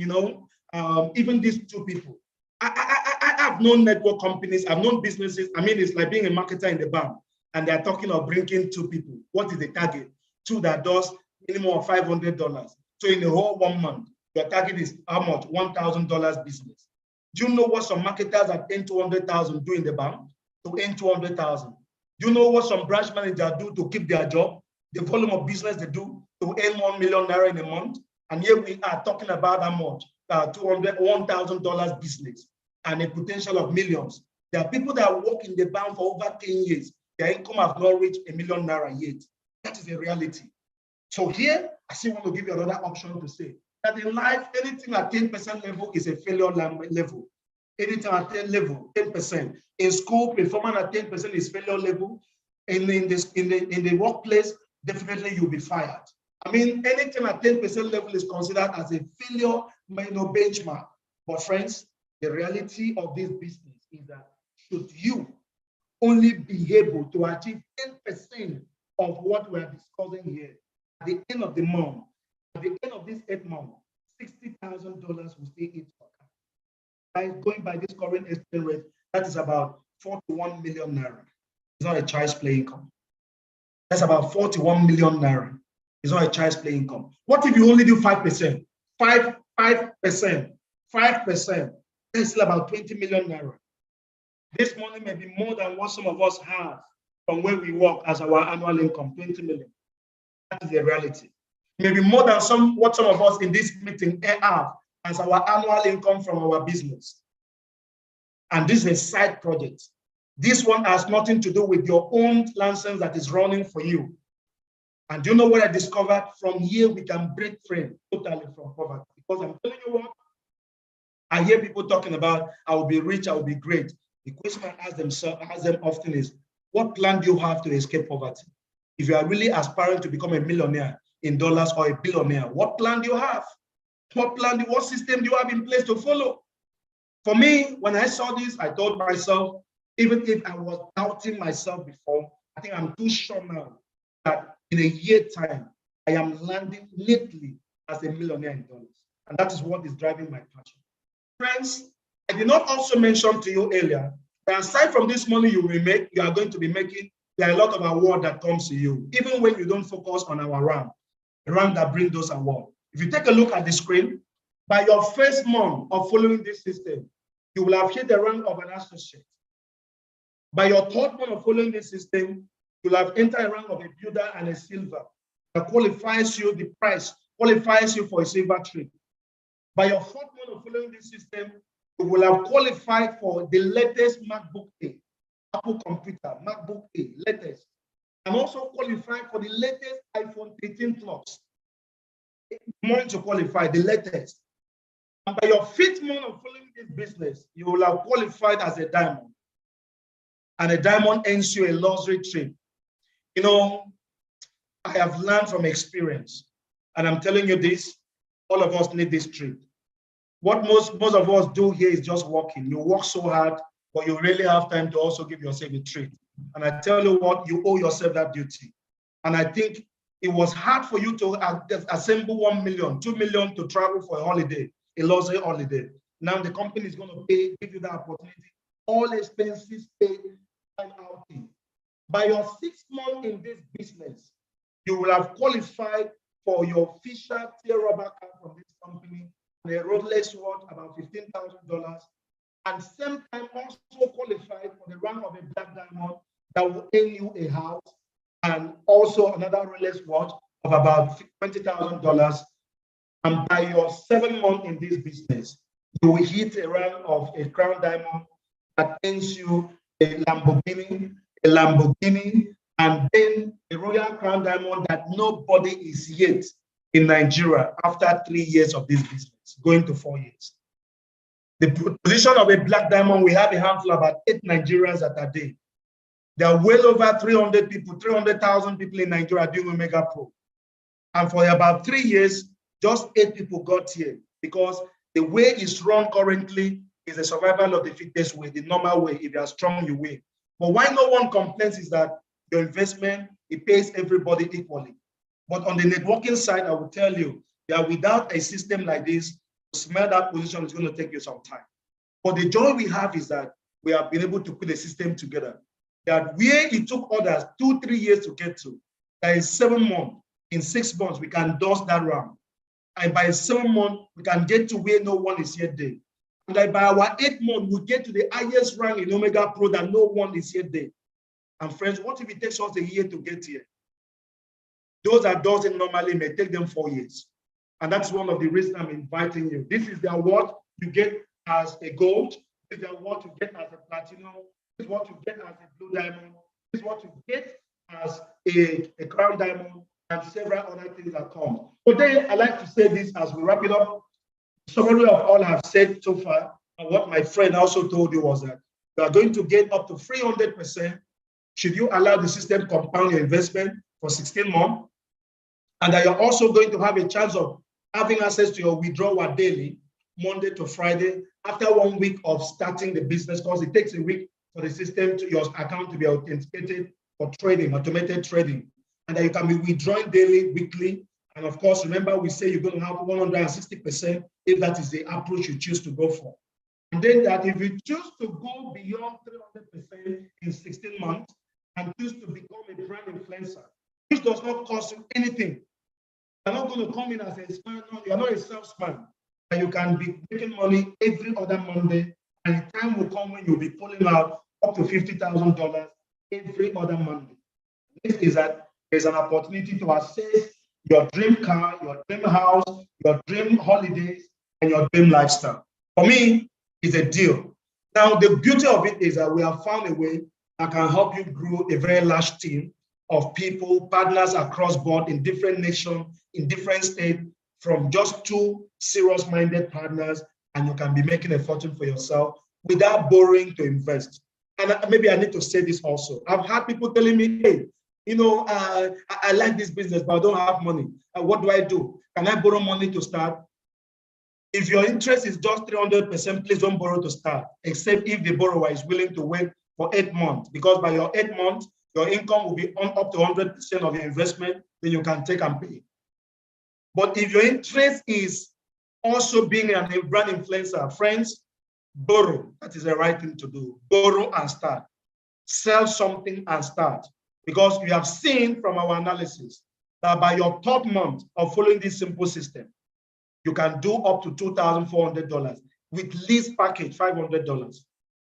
even these two people, I have known network companies, I've known businesses. I mean, it's like being a marketer in the bank, and they're talking of bringing 2 people. What is the target? 2 that does minimum of $500. So in the whole 1 month, your target is how much? $1,000 business. Do you know what some marketers that earn $200,000 do in the bank to earn $200,000? Do you know what some branch managers do to keep their job? The volume of business they do to earn $1 million in a month. And here we are talking about how much? $1,000 business and a potential of millions. There are people that work in the bank for over 10 years. Their income has not reached $1 million yet. That is a reality. So here, I still want to give you another option to say that in life, anything at 10% level is a failure level. Anything at 10 level, 10%. In school, performance at 10% is failure level. In the workplace, definitely you'll be fired. I mean, anything at 10% level is considered as a failure, benchmark. But friends, the reality of this business is that should you only be able to achieve 10% of what we are discussing here, at the end of the month, at the end of this 8 months, $60,000 will stay in your account. By going by this current exchange rate, that is about 41 million naira. It's not a child's play income. That's about 41 million naira. It's not a child's play income. What if you only do 5%? 5%. That's still about 20 million naira. This money may be more than what some of us have from where we work as our annual income, 20 million. That is the reality. Maybe more than what some of us in this meeting have as our annual income from our business. And this is a side project. This one has nothing to do with your own license that is running for you. And do you know what I discovered? From here, we can break free totally from poverty. Because I'm telling you what, I hear people talking about, I will be rich, I will be great. The question I ask them often is, what plan do you have to escape poverty? If you are really aspiring to become a millionaire in dollars or a billionaire, what plan do you have? What system do you have in place to follow? For me, when I saw this, I told myself, even if I was doubting myself before, I think I'm too sure now that in a year's time, I am landing neatly as a millionaire in dollars. And that is what is driving my passion. Friends, I did not also mention to you earlier that aside from this money you will make, you are going to be making, there are a lot of awards that comes to you, even when you don't focus on our rank, the rank that brings those awards. If you take a look at the screen, by your first month of following this system, you will have hit the rank of an associate. By your 3rd month of following this system, you will have entered a rank of a builder and a silver that qualifies you, the price qualifies you for a silver tree. By your 4th month of following this system, you will have qualified for the latest MacBook A, Apple computer, MacBook A, latest, and also qualified for the latest iPhone 13 Plus. money to qualify, the latest. And by your 5th month of following this business, you will have qualified as a diamond. And a diamond earns you a luxury trip. You know, I have learned from experience, and I'm telling you this, all of us need this trip. What most of us do here is just working. You work so hard, but you really have time to also give yourself a treat. And I tell you what, you owe yourself that duty. And I think it was hard for you to assemble 1 million, 2 million to travel for a holiday, a luxury holiday. Now the company is going to give you that opportunity, all expenses paid and outing. By your 6th month in this business, you will have qualified for your official tier rubber card from this company, and a roadless watch about $15,000, and same time also qualified for the rank of a black diamond that will earn you a house, and also another roadless watch of about $20,000. And by your 7th month in this business, you will hit a rank of a crown diamond that earns you a Lamborghini, and then a royal crown diamond that nobody is yet in Nigeria after 3 years of this business, going to 4 years. The position of a black diamond, we have a handful, about 8 Nigerians that are there. There are well over 300 people, 300,000 people in Nigeria doing Omega Pro. And for about 3 years, just 8 people got here, because the way it's run currently is a survival of the fittest way, the normal way. If you are strong, you win. But why no one complains is that your investment, it pays everybody equally. But on the networking side, I will tell you that without a system like this, to smell that position is going to take you some time. But the joy we have is that we have been able to put a system together that where it took others 2-3 years to get to, that is 7 months, in 6 months, we can dust that round. And by 7 months, we can get to where no one is yet there. And like by our 8th month, we get to the highest rank in Omega Pro that no one is yet there. And friends, what if it takes us a year to get here? Those that does it normally may take them 4 years. And that's one of the reasons I'm inviting you. This is the award you get as a gold. This is the award you get as a platinum. This is what you get as a blue diamond. This is what you get as a crown diamond, and several other things that come. But then I like to say this as we wrap it up. Summary of all I've said so far, and what my friend also told you was that you are going to get up to 300% should you allow the system compound your investment for 16 months, and that you're also going to have a chance of having access to your withdrawal daily, Monday to Friday, after 1 week of starting the business, because it takes a week for the system to your account to be authenticated for trading, automated trading, and that you can be withdrawing daily, weekly. And of course, remember, we say you're going to have 160% if that is the approach you choose to go for. And then that if you choose to go beyond 300% in 16 months and choose to become a brand influencer, which does not cost you anything. You're not going to come in as a spam, no, you're not a salesman. And you can be making money every other Monday, and the time will come when you'll be pulling out up to $50,000 every other Monday. This is that there's an opportunity to assess your dream car, your dream house, your dream holidays, and your dream lifestyle. For me, it's a deal. Now, the beauty of it is that we have found a way that can help you grow a very large team of people, partners across board in different nations, in different states, from just 2 serious-minded partners, and you can be making a fortune for yourself without borrowing to invest. And maybe I need to say this also. I've had people telling me, hey, you know, I like this business, but I don't have money. What do I do? Can I borrow money to start? If your interest is just 300%, please don't borrow to start, except if the borrower is willing to wait for 8 months, because by your 8 months, your income will be on up to 100% of your investment, then you can take and pay. But if your interest is also being a brand influencer, friends, borrow. That is the right thing to do. Borrow and start. Sell something and start. Because we have seen from our analysis that by your 3rd month of following this simple system, you can do up to $2,400 with lease package, $500.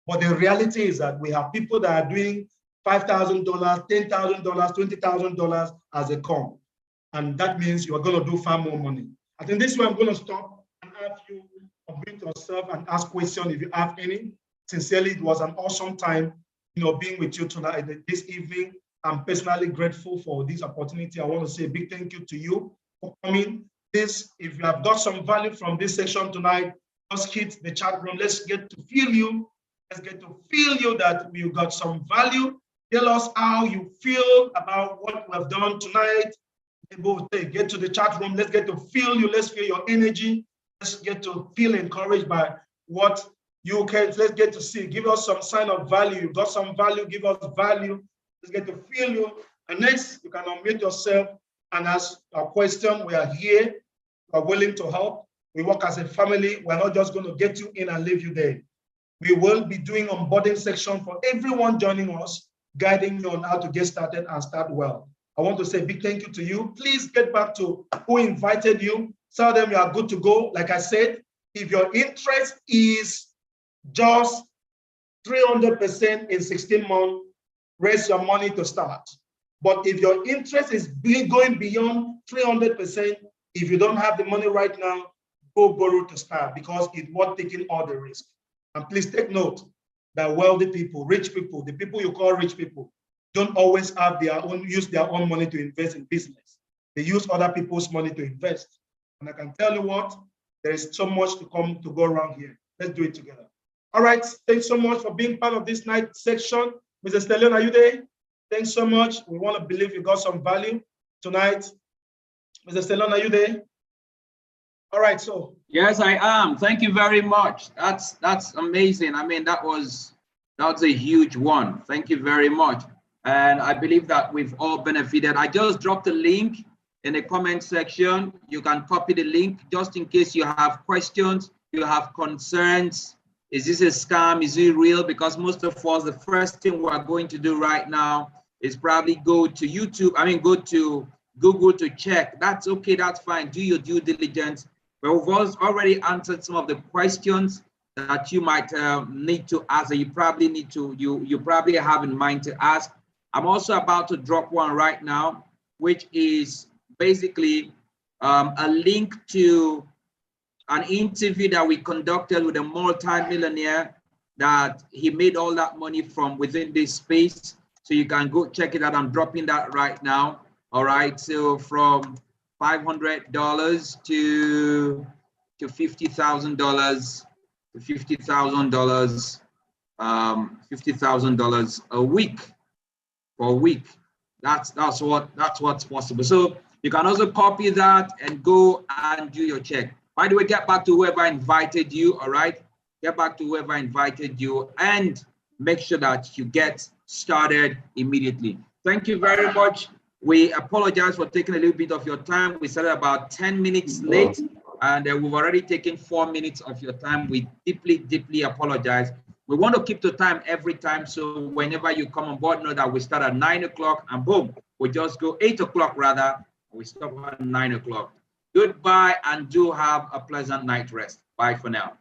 But the reality is that we have people that are doing $5,000, $10,000, $20,000 as a comp. And that means you are going to do far more money. I think this is where I'm going to stop and ask you to unmute yourself and ask questions if you have any. Sincerely, it was an awesome time, you know, being with you tonight, this evening. I'm personally grateful for this opportunity. I want to say a big thank you to you for coming. Please, if you have got some value from this session tonight, just hit the chat room. Let's get to feel you. Let's get to feel you that you got some value. Tell us how you feel about what we have done tonight. Get to the chat room. Let's get to feel you. Let's feel your energy. Let's get to feel encouraged by what you can. Let's get to see. Give us some sign of value. You got some value. Give us value. Let's get to feel you. And next, you can unmute yourself and ask a question. We are here. We are willing to help. We work as a family. We're not just going to get you in and leave you there. We will be doing onboarding section for everyone joining us, guiding you on how to get started and start well. I want to say a big thank you to you. Please get back to who invited you. Tell them you are good to go. Like I said, if your interest is just 300% in 16 months, raise your money to start. But if your interest is going beyond 300%, if you don't have the money right now, go borrow to start, because it's worth taking all the risk. And please take note that wealthy people, rich people, the people you call rich people, don't always have use their own money to invest in business. They use other people's money to invest. And I can tell you what, there is so much to go around here. Let's do it together. All right, thanks so much for being part of this night section. Mr. Stallone, are you there? Thanks so much. We want to believe you got some value tonight. Mr. Stallone, are you there? All right, so. Yes, I am. Thank you very much. That's amazing. I mean, that was a huge one. Thank you very much. And I believe that we've all benefited. I just dropped a link in the comment section. You can copy the link just in case you have questions, you have concerns. Is this a scam? Is it real? Because most of us, the first thing we're going to do right now is probably go to YouTube. Go to Google to check. That's okay. That's fine. Do your due diligence. But we've already answered some of the questions that you might need to ask, or you probably have in mind to ask. I'm also about to drop one right now, which is basically a link to an interview that we conducted with a multi-millionaire that he made all that money from within this space. So you can go check it out. I'm dropping that right now. All right. So from $500 to $50,000 to $50,000, $50,000 a week for a week. That's what's possible. So you can also copy that and go and do your check. By the way, get back to whoever invited you. All right, get back to whoever invited you and make sure that you get started immediately. Thank you very much. We apologize for taking a little bit of your time. We started about 10 minutes late, and we've already taken 4 minutes of your time. We deeply apologize. We want to keep the time every time, so whenever you come on board, know that we start at 9 o'clock, and boom, we just go 8 o'clock rather. We stop at 9 o'clock. Goodbye, and do have a pleasant night rest. Bye for now.